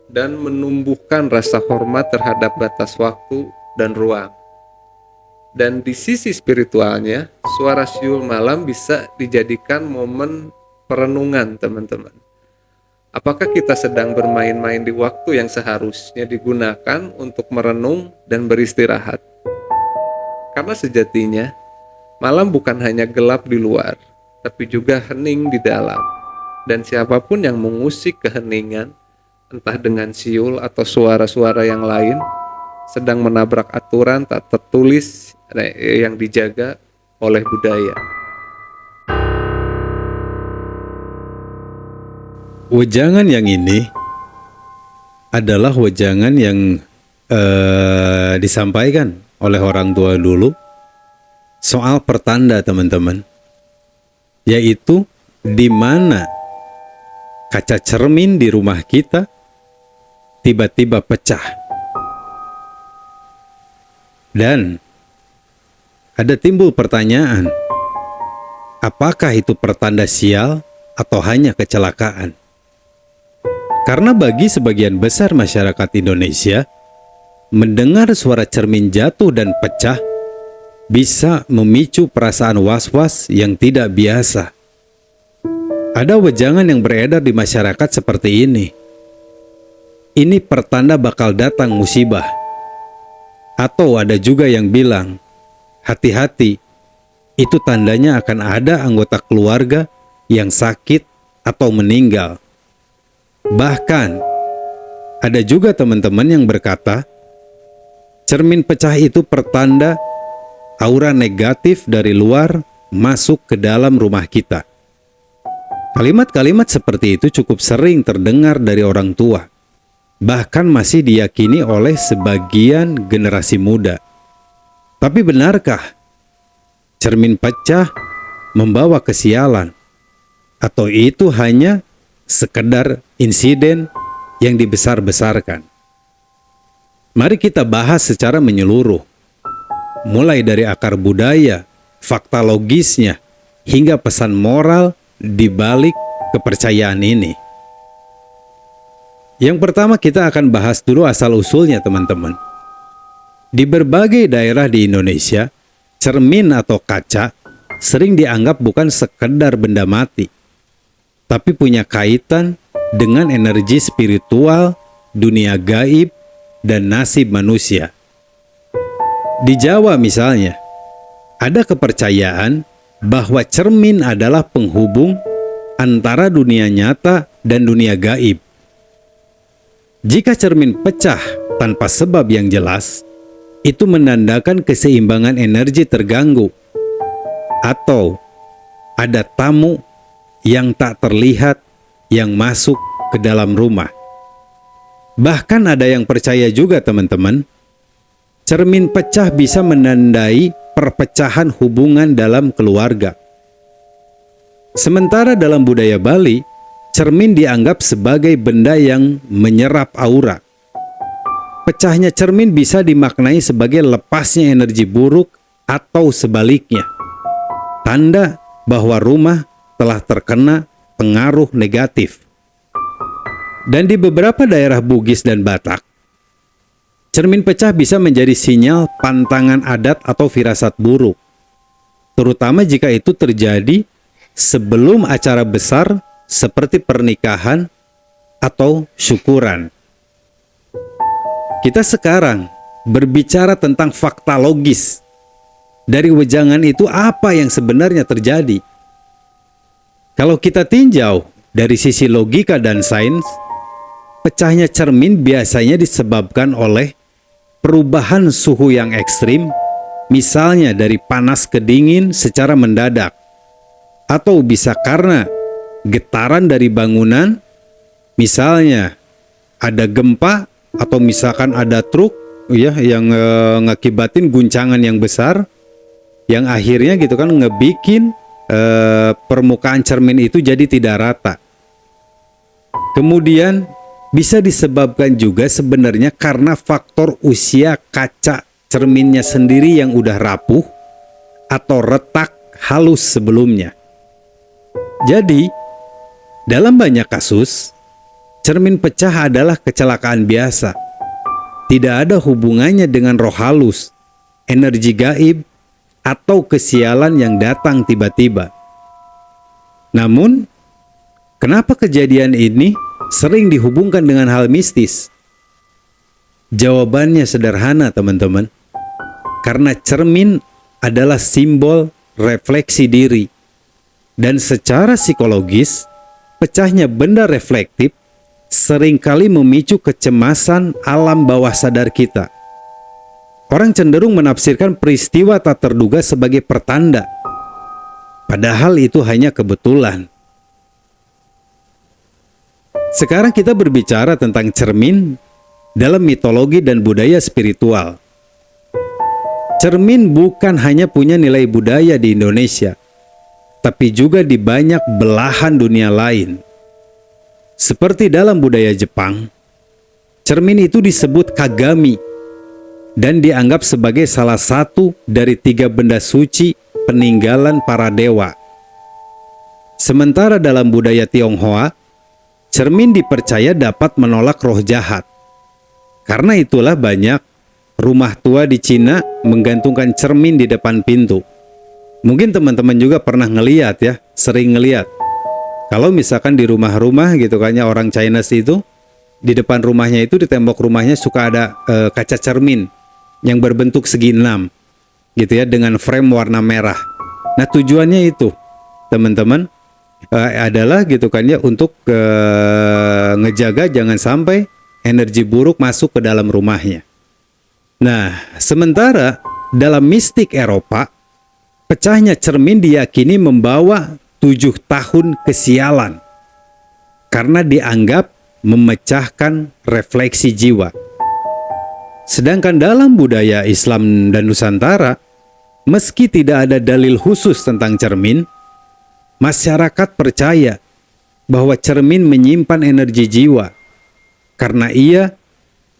dan menumbuhkan rasa hormat terhadap batas waktu dan ruang. Dan di sisi spiritualnya, suara siul malam bisa dijadikan momen perenungan teman-teman. Apakah kita sedang bermain-main di waktu yang seharusnya digunakan untuk merenung dan beristirahat? Karena sejatinya, malam bukan hanya gelap di luar, tapi juga hening di dalam. Dan siapapun yang mengusik keheningan, entah dengan siul atau suara-suara yang lain, sedang menabrak aturan tak tertulis yang dijaga oleh budaya. Wejangan yang ini adalah wejangan yang disampaikan oleh orang tua dulu soal pertanda teman-teman, yaitu di mana kaca cermin di rumah kita tiba-tiba pecah. Dan ada timbul pertanyaan, apakah itu pertanda sial atau hanya kecelakaan? Karena bagi sebagian besar masyarakat Indonesia, mendengar suara cermin jatuh dan pecah bisa memicu perasaan was-was yang tidak biasa. Ada wejangan yang beredar di masyarakat seperti ini. Ini pertanda bakal datang musibah. Atau ada juga yang bilang, hati-hati, itu tandanya akan ada anggota keluarga yang sakit atau meninggal. Bahkan, ada juga teman-teman yang berkata, cermin pecah itu pertanda aura negatif dari luar masuk ke dalam rumah kita. Kalimat-kalimat seperti itu cukup sering terdengar dari orang tua, bahkan masih diyakini oleh sebagian generasi muda. Tapi benarkah cermin pecah membawa kesialan? Atau itu hanya sekedar insiden yang dibesar-besarkan? Mari kita bahas secara menyeluruh, mulai dari akar budaya, fakta logisnya, hingga pesan moral di balik kepercayaan ini. Yang pertama, kita akan bahas dulu asal-usulnya, teman-teman. Di berbagai daerah di Indonesia, cermin atau kaca sering dianggap bukan sekedar benda mati, tapi punya kaitan dengan energi spiritual, dunia gaib, dan nasib manusia. Di Jawa misalnya, ada kepercayaan bahwa cermin adalah penghubung antara dunia nyata dan dunia gaib. Jika cermin pecah tanpa sebab yang jelas, itu menandakan keseimbangan energi terganggu, atau ada tamu yang tak terlihat yang masuk ke dalam rumah. Bahkan ada yang percaya juga, teman-teman, cermin pecah bisa menandai perpecahan hubungan dalam keluarga. Sementara dalam budaya Bali, cermin dianggap sebagai benda yang menyerap aura. Pecahnya cermin bisa dimaknai sebagai lepasnya energi buruk atau sebaliknya, tanda bahwa rumah telah terkena pengaruh negatif. Dan di beberapa daerah Bugis dan Batak, cermin pecah bisa menjadi sinyal pantangan adat atau firasat buruk, terutama jika itu terjadi sebelum acara besar seperti pernikahan atau syukuran. Kita sekarang berbicara tentang fakta logis. Dari wejangan itu apa yang sebenarnya terjadi? Kalau kita tinjau dari sisi logika dan sains, pecahnya cermin biasanya disebabkan oleh perubahan suhu yang ekstrim, misalnya dari panas ke dingin secara mendadak, atau bisa karena getaran dari bangunan, misalnya ada gempa, atau misalkan ada truk ya yang ngakibatin guncangan yang besar, yang akhirnya gitu kan ngebikin permukaan cermin itu jadi tidak rata. Kemudian bisa disebabkan juga sebenarnya karena faktor usia kaca cerminnya sendiri yang udah rapuh atau retak halus sebelumnya. Jadi, dalam banyak kasus, cermin pecah adalah kecelakaan biasa. Tidak ada hubungannya dengan roh halus, energi gaib, atau kesialan yang datang tiba-tiba. Namun, kenapa kejadian ini sering dihubungkan dengan hal mistis? Jawabannya sederhana, teman-teman. Karena cermin adalah simbol refleksi diri. Dan secara psikologis, pecahnya benda reflektif seringkali memicu kecemasan alam bawah sadar kita. Orang cenderung menafsirkan peristiwa tak terduga sebagai pertanda, padahal itu hanya kebetulan. Sekarang kita berbicara tentang cermin dalam mitologi dan budaya spiritual. Cermin bukan hanya punya nilai budaya di Indonesia, tapi juga di banyak belahan dunia lain. Seperti dalam budaya Jepang, cermin itu disebut kagami dan dianggap sebagai salah satu dari 3 benda suci peninggalan para dewa. Sementara dalam budaya Tionghoa, cermin dipercaya dapat menolak roh jahat. Karena itulah banyak rumah tua di Cina menggantungkan cermin di depan pintu. Mungkin teman-teman juga pernah ngeliat ya, sering ngeliat. Kalau misalkan di rumah-rumah gitu kan ya, orang Chinese itu di depan rumahnya itu, di tembok rumahnya suka ada kaca cermin yang berbentuk segi 6 gitu ya, dengan frame warna merah. Nah tujuannya itu teman-teman adalah gitu kan ya, untuk ngejaga jangan sampai energi buruk masuk ke dalam rumahnya. Nah sementara dalam mistik Eropa, pecahnya cermin diyakini membawa 7 tahun kesialan karena dianggap memecahkan refleksi jiwa. Sedangkan dalam budaya Islam dan Nusantara, meski tidak ada dalil khusus tentang cermin, masyarakat percaya bahwa cermin menyimpan energi jiwa karena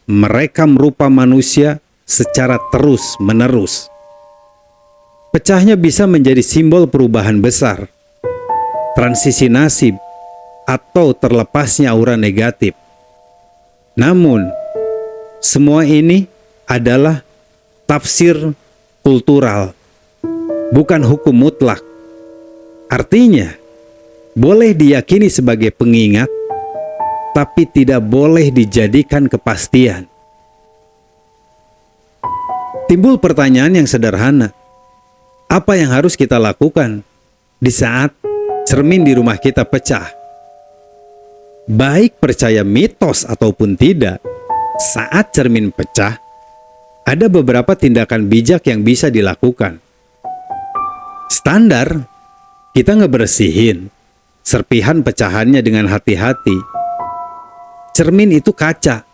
mereka merupa manusia secara terus-menerus. Pecahnya bisa menjadi simbol perubahan besar, transisi nasib, atau terlepasnya aura negatif. Namun, semua ini adalah tafsir kultural, bukan hukum mutlak. Artinya, boleh diyakini sebagai pengingat, tapi tidak boleh dijadikan kepastian. Timbul pertanyaan yang sederhana. Apa yang harus kita lakukan di saat cermin di rumah kita pecah? Baik percaya mitos ataupun tidak, saat cermin pecah, ada beberapa tindakan bijak yang bisa dilakukan. Standar, kita ngebersihin serpihan pecahannya dengan hati-hati. Cermin itu kaca,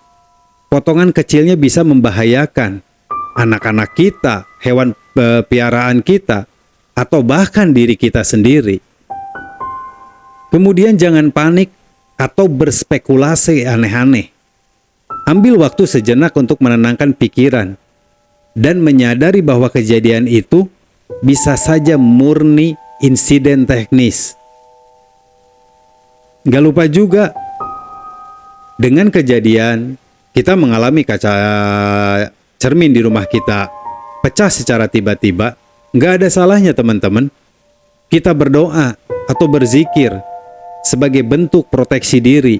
potongan kecilnya bisa membahayakan anak-anak kita, hewan piaraan kita, atau bahkan diri kita sendiri. Kemudian jangan panik atau berspekulasi aneh-aneh. Ambil waktu sejenak untuk menenangkan pikiran dan menyadari bahwa kejadian itu bisa saja murni insiden teknis. Gak lupa juga, dengan kejadian kita mengalami kaca cermin di rumah kita pecah secara tiba-tiba, gak ada salahnya teman-teman kita berdoa atau berzikir sebagai bentuk proteksi diri.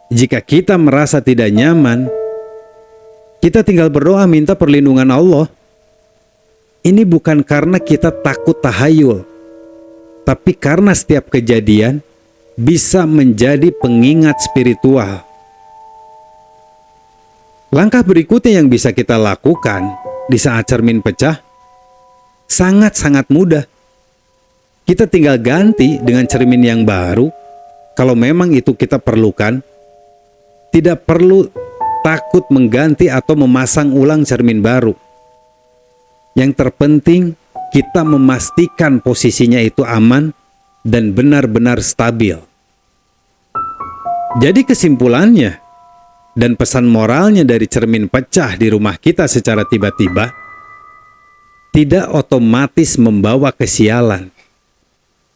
Jika kita merasa tidak nyaman, kita tinggal berdoa minta perlindungan Allah. Ini bukan karena kita takut tahayul, tapi karena setiap kejadian bisa menjadi pengingat spiritual. Langkah berikutnya yang bisa kita lakukan di saat cermin pecah sangat-sangat mudah. Kita tinggal ganti dengan cermin yang baru kalau memang itu kita perlukan. Tidak perlu takut mengganti atau memasang ulang cermin baru. Yang terpenting kita memastikan posisinya itu aman dan benar-benar stabil. Jadi kesimpulannya dan pesan moralnya dari cermin pecah di rumah kita secara tiba-tiba tidak otomatis membawa kesialan,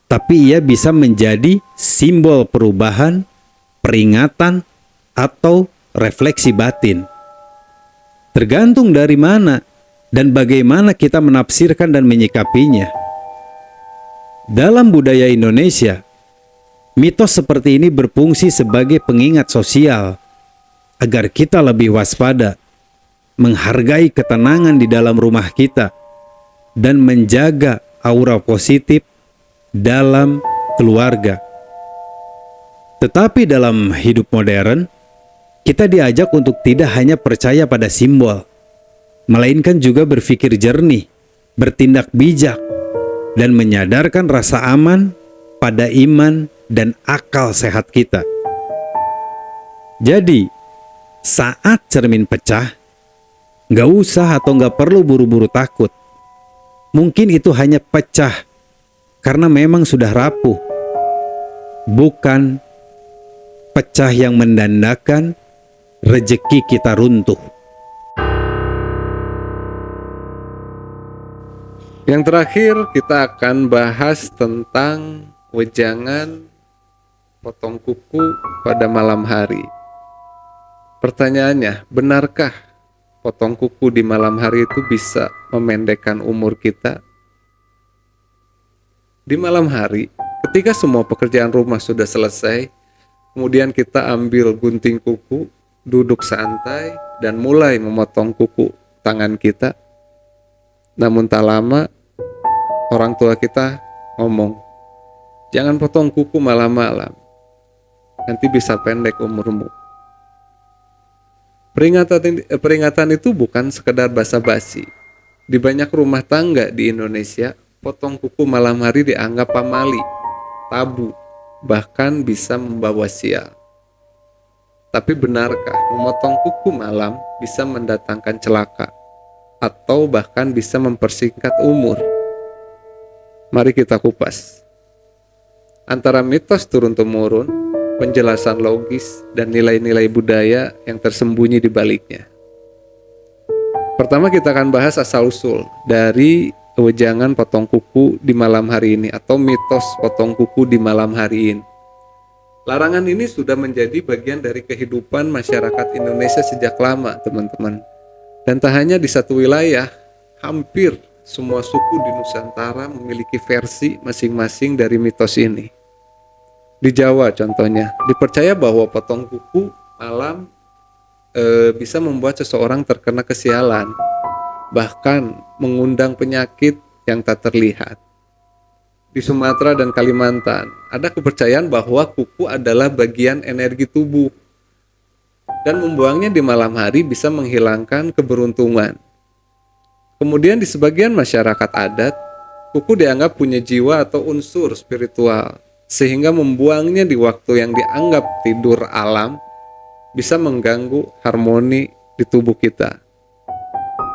tapi ia bisa menjadi simbol perubahan, peringatan, atau refleksi batin. Tergantung dari mana dan bagaimana kita menafsirkan dan menyikapinya. Dalam budaya Indonesia, mitos seperti ini berfungsi sebagai pengingat sosial agar kita lebih waspada, menghargai ketenangan di dalam rumah kita, dan menjaga aura positif dalam keluarga. Tetapi dalam hidup modern, kita diajak untuk tidak hanya percaya pada simbol, melainkan juga berpikir jernih, bertindak bijak, dan menyadarkan rasa aman pada iman dan akal sehat kita. Jadi, saat cermin pecah, gak usah atau gak perlu buru-buru takut. Mungkin itu hanya pecah karena memang sudah rapuh, bukan pecah yang mendandakan rezeki kita runtuh. Yang terakhir kita akan bahas tentang wejangan potong kuku pada malam hari. Pertanyaannya, benarkah potong kuku di malam hari itu bisa memendekkan umur kita? Di malam hari, ketika semua pekerjaan rumah sudah selesai, kemudian kita ambil gunting kuku, duduk santai, dan mulai memotong kuku tangan kita. Namun tak lama, orang tua kita ngomong, jangan potong kuku malam-malam, nanti bisa pendek umurmu. Peringatan itu bukan sekedar basa-basi. Di banyak rumah tangga di Indonesia, potong kuku malam hari dianggap pamali, tabu, bahkan bisa membawa sial. Tapi benarkah memotong kuku malam bisa mendatangkan celaka atau bahkan bisa mempersingkat umur? Mari kita kupas. Antara mitos turun-temurun, penjelasan logis, dan nilai-nilai budaya yang tersembunyi di baliknya. Pertama kita akan bahas asal-usul dari wejangan potong kuku di malam hari ini atau mitos potong kuku di malam hari ini. Larangan ini sudah menjadi bagian dari kehidupan masyarakat Indonesia sejak lama, teman-teman. Dan tak hanya di satu wilayah, hampir semua suku di Nusantara memiliki versi masing-masing dari mitos ini. Di Jawa contohnya, dipercaya bahwa potong kuku malam bisa membuat seseorang terkena kesialan, bahkan mengundang penyakit yang tak terlihat. Di Sumatera dan Kalimantan, ada kepercayaan bahwa kuku adalah bagian energi tubuh, dan membuangnya di malam hari bisa menghilangkan keberuntungan. Kemudian di sebagian masyarakat adat, kuku dianggap punya jiwa atau unsur spiritual, sehingga membuangnya di waktu yang dianggap tidur alam bisa mengganggu harmoni di tubuh kita.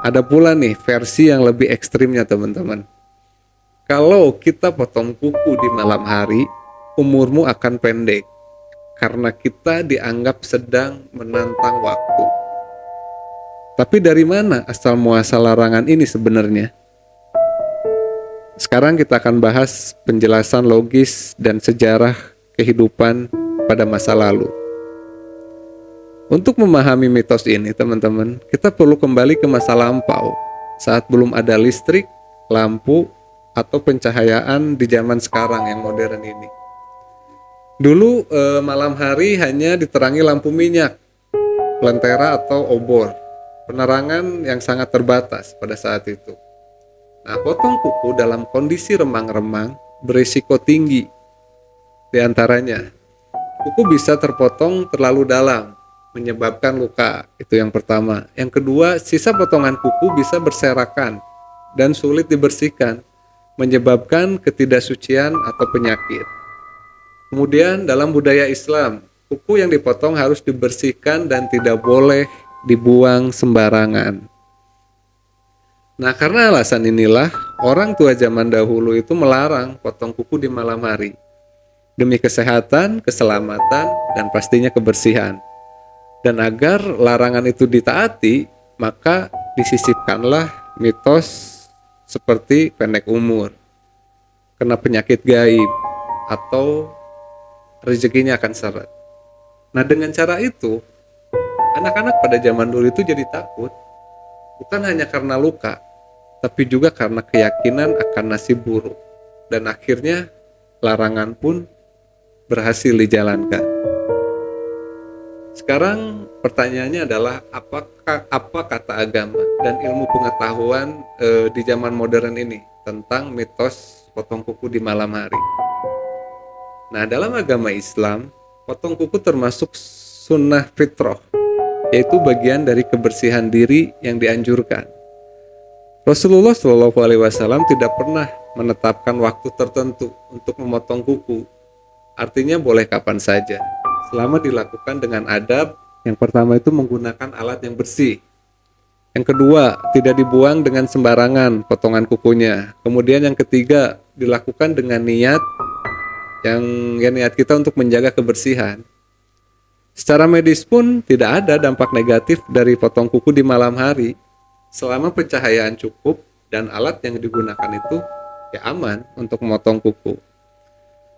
Ada pula nih versi yang lebih ekstrimnya, teman-teman. Kalau kita potong kuku di malam hari, umurmu akan pendek karena kita dianggap sedang menantang waktu. Tapi dari mana asal muasal larangan ini sebenarnya? Sekarang kita akan bahas penjelasan logis dan sejarah kehidupan pada masa lalu. Untuk memahami mitos ini, teman-teman, kita perlu kembali ke masa lampau, saat belum ada listrik, lampu, atau pencahayaan di zaman sekarang yang modern ini. Dulu malam hari hanya diterangi lampu minyak, lentera atau obor, penerangan yang sangat terbatas pada saat itu. Nah, potong kuku dalam kondisi remang-remang berisiko tinggi. Di antaranya, kuku bisa terpotong terlalu dalam, menyebabkan luka. Itu yang pertama. Yang kedua, sisa potongan kuku bisa berserakan dan sulit dibersihkan, menyebabkan ketidaksucian atau penyakit. Kemudian dalam budaya Islam, kuku yang dipotong harus dibersihkan dan tidak boleh dibuang sembarangan. Nah, karena alasan inilah orang tua zaman dahulu itu melarang potong kuku di malam hari demi kesehatan, keselamatan, dan pastinya kebersihan. Dan agar larangan itu ditaati, maka disisipkanlah mitos seperti pendek umur, kena penyakit gaib, atau rezekinya akan seret. Nah, dengan cara itu, anak-anak pada zaman dulu itu jadi takut, bukan hanya karena luka, tapi juga karena keyakinan akan nasib buruk. Dan akhirnya larangan pun berhasil dijalankan. Sekarang pertanyaannya adalah apa kata agama dan ilmu pengetahuan di zaman modern ini tentang mitos potong kuku di malam hari. Nah, dalam agama Islam, potong kuku termasuk sunnah fitrah, yaitu bagian dari kebersihan diri yang dianjurkan. Rasulullah SAW tidak pernah menetapkan waktu tertentu untuk memotong kuku. Artinya boleh kapan saja, selama dilakukan dengan adab. Yang pertama itu menggunakan alat yang bersih. Yang kedua, tidak dibuang dengan sembarangan potongan kukunya. Kemudian yang ketiga, dilakukan dengan niat yang niat kita untuk menjaga kebersihan. Secara medis pun tidak ada dampak negatif dari potong kuku di malam hari, selama pencahayaan cukup dan alat yang digunakan itu ya aman untuk memotong kuku.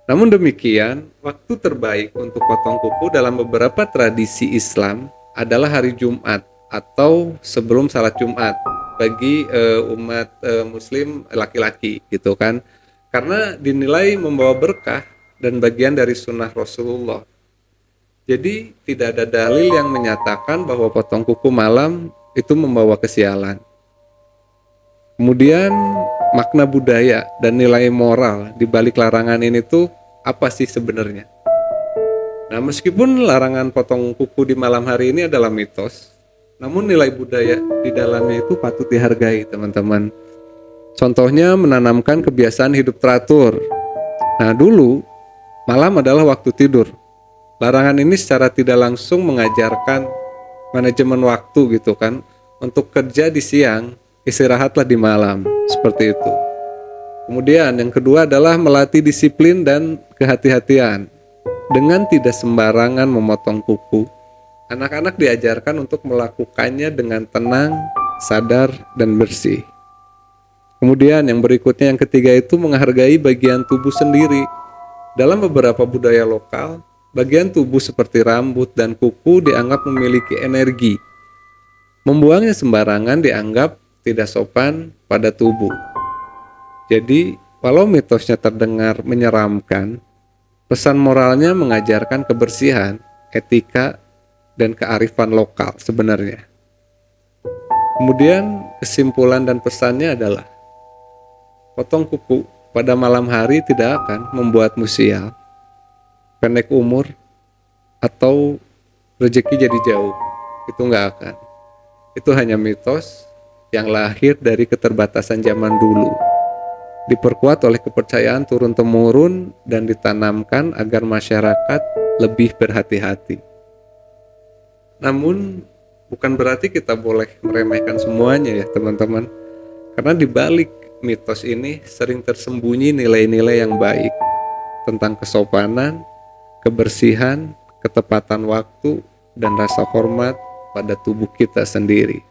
Namun demikian, waktu terbaik untuk potong kuku dalam beberapa tradisi Islam adalah hari Jumat atau sebelum salat Jumat bagi umat Muslim laki-laki gitu kan, karena dinilai membawa berkah dan bagian dari sunnah Rasulullah. Jadi tidak ada dalil yang menyatakan bahwa potong kuku malam itu membawa kesialan. Kemudian makna budaya dan nilai moral di balik larangan ini tuh apa sih sebenarnya? Nah, meskipun larangan potong kuku di malam hari ini adalah mitos, namun nilai budaya di dalamnya itu patut dihargai, teman-teman. Contohnya menanamkan kebiasaan hidup teratur. Nah, dulu malam adalah waktu tidur. Larangan ini secara tidak langsung mengajarkan manajemen waktu gitu kan. Untuk kerja di siang, istirahatlah di malam, seperti itu. Kemudian yang kedua adalah melatih disiplin dan kehati-hatian. Dengan tidak sembarangan memotong kuku, anak-anak diajarkan untuk melakukannya dengan tenang, sadar, dan bersih. Kemudian yang berikutnya, yang ketiga itu menghargai bagian tubuh sendiri. Dalam beberapa budaya lokal, bagian tubuh seperti rambut dan kuku dianggap memiliki energi. Membuangnya sembarangan dianggap tidak sopan pada tubuh. Jadi, walau mitosnya terdengar menyeramkan, pesan moralnya mengajarkan kebersihan, etika, dan kearifan lokal sebenarnya. Kemudian kesimpulan dan pesannya adalah potong kuku pada malam hari tidak akan membuatmu sial, pendek umur, atau rezeki jadi jauh. Itu nggak akan. Itu hanya mitos yang lahir dari keterbatasan zaman dulu, diperkuat oleh kepercayaan turun-temurun dan ditanamkan agar masyarakat lebih berhati-hati. Namun bukan berarti kita boleh meremehkan semuanya ya teman-teman, karena di balik mitos ini sering tersembunyi nilai-nilai yang baik tentang kesopanan, kebersihan, ketepatan waktu, dan rasa hormat pada tubuh kita sendiri.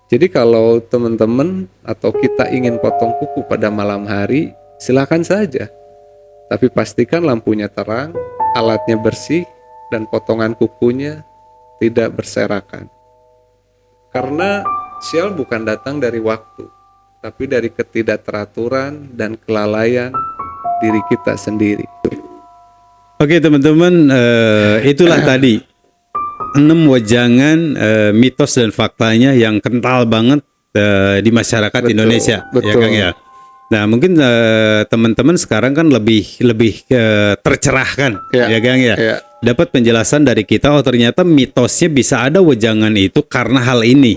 Jadi kalau teman-teman atau kita ingin potong kuku pada malam hari, silakan saja. Tapi pastikan lampunya terang, alatnya bersih, dan potongan kukunya tidak berserakan. Karena sial bukan datang dari waktu, tapi dari ketidakteraturan dan kelalaian diri kita sendiri. Oke teman-teman, itulah tadi 6 wejangan mitos dan faktanya yang kental banget di masyarakat Indonesia, betul. Ya Kang ya. Nah mungkin teman-teman sekarang kan lebih tercerahkan, ya Kang ya. Ya. Dapat penjelasan dari kita, oh ternyata mitosnya bisa ada wejangan itu karena hal ini.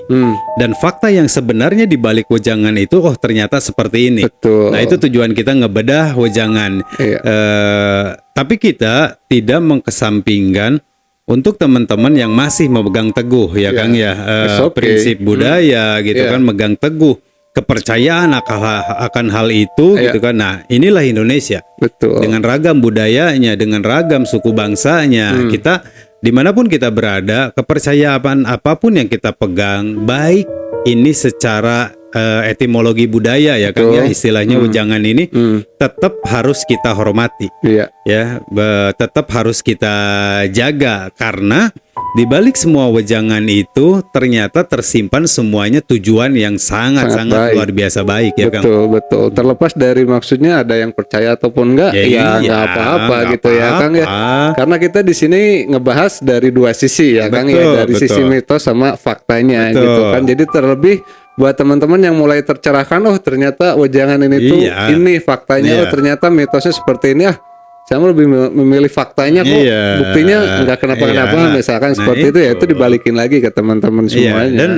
Dan fakta yang sebenarnya di balik wejangan itu, oh ternyata seperti ini. Betul. Nah itu tujuan kita ngebedah wejangan. Ya. Tapi kita tidak mengkesampingkan untuk teman-teman yang masih memegang teguh ya Kang ya, prinsip budaya gitu kan, megang teguh kepercayaan akan hal itu gitu kan. Nah inilah Indonesia. Betul. Dengan ragam budayanya, dengan ragam suku bangsanya, kita dimanapun kita berada, kepercayaan apapun yang kita pegang, baik ini secara etimologi budaya ya Kang ya, istilahnya wejangan ini tetap harus kita hormati, ya, tetap harus kita jaga, karena di balik semua wejangan itu ternyata tersimpan semuanya tujuan yang sangat luar biasa baik ya Kang. Betul. Terlepas dari maksudnya ada yang percaya ataupun enggak, ya nggak apa-apa gitu ya Kang ya. Karena kita di sini ngebahas dari dua sisi ya Kang ya, dari sisi mitos sama faktanya gitu kan. Jadi terlebih buat teman-teman yang mulai tercerahkan, oh ternyata wejangan ini tuh ini faktanya, oh ternyata mitosnya seperti ini, saya lebih memilih faktanya kok, buktinya nggak kenapa-kenapa, misalkan seperti itu ya, itu dibalikin lagi ke teman-teman semuanya. Dan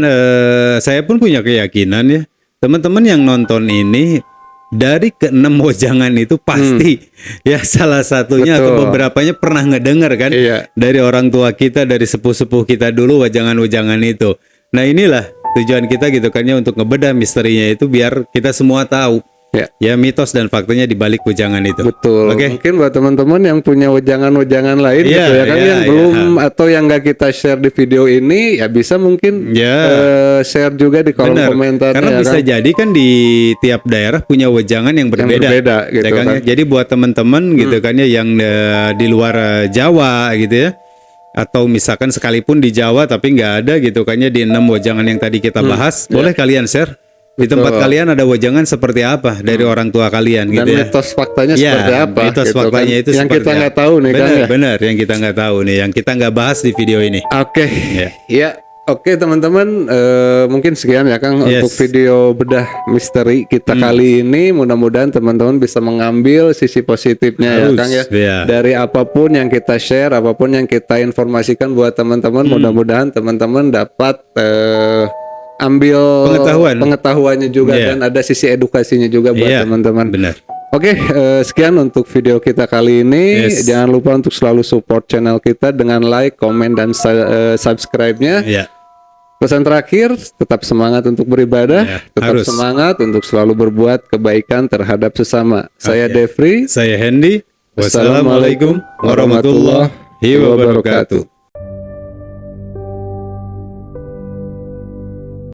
saya pun punya keyakinan ya, teman-teman yang nonton ini dari ke-6 wejangan itu pasti ya salah satunya atau beberapanya pernah ngedengar kan dari orang tua kita, dari sepuh-sepuh kita dulu wejangan-wejangan itu. Nah inilah tujuan kita gitu kan ya, untuk ngebedah misterinya itu biar kita semua tahu Ya mitos dan faktanya di balik wejangan itu. Betul. Mungkin buat teman-teman yang punya wejangan-wejangan lain gitu ya kan yang belum atau yang nggak kita share di video ini ya bisa mungkin share juga di kolom komentar. Karena bisa jadi kan di tiap daerah punya wejangan yang berbeda gitu kan. Jadi buat teman-teman gitu kan ya yang di luar Jawa gitu ya. Atau misalkan sekalipun di Jawa tapi nggak ada gitu kan ya di 6 wejangan yang tadi kita bahas, boleh kalian share. Di tempat kalian ada wejangan seperti apa dari orang tua kalian gitu ya. Dan mitos faktanya seperti apa. Mitos gitu faktanya kan. itu yang kita nggak tahu nih kan ya. Benar, yang kita nggak tahu nih, yang kita nggak bahas di video ini. Oke. Oke teman-teman, mungkin sekian ya Kang untuk video bedah misteri kita kali ini. Mudah-mudahan teman-teman bisa mengambil sisi positifnya ya Kang ya. Dari apapun yang kita share, apapun yang kita informasikan buat teman-teman, mudah-mudahan teman-teman dapat ambil pengetahuannya juga dan ada sisi edukasinya juga buat teman-teman. Benar. Oke, sekian untuk video kita kali ini. Jangan lupa untuk selalu support channel kita dengan like, komen, dan subscribe-nya. Pesan terakhir, tetap semangat untuk beribadah, tetap semangat untuk selalu berbuat kebaikan terhadap sesama. Saya Devri. Saya Hendy. Wassalamualaikum warahmatullahi wabarakatuh.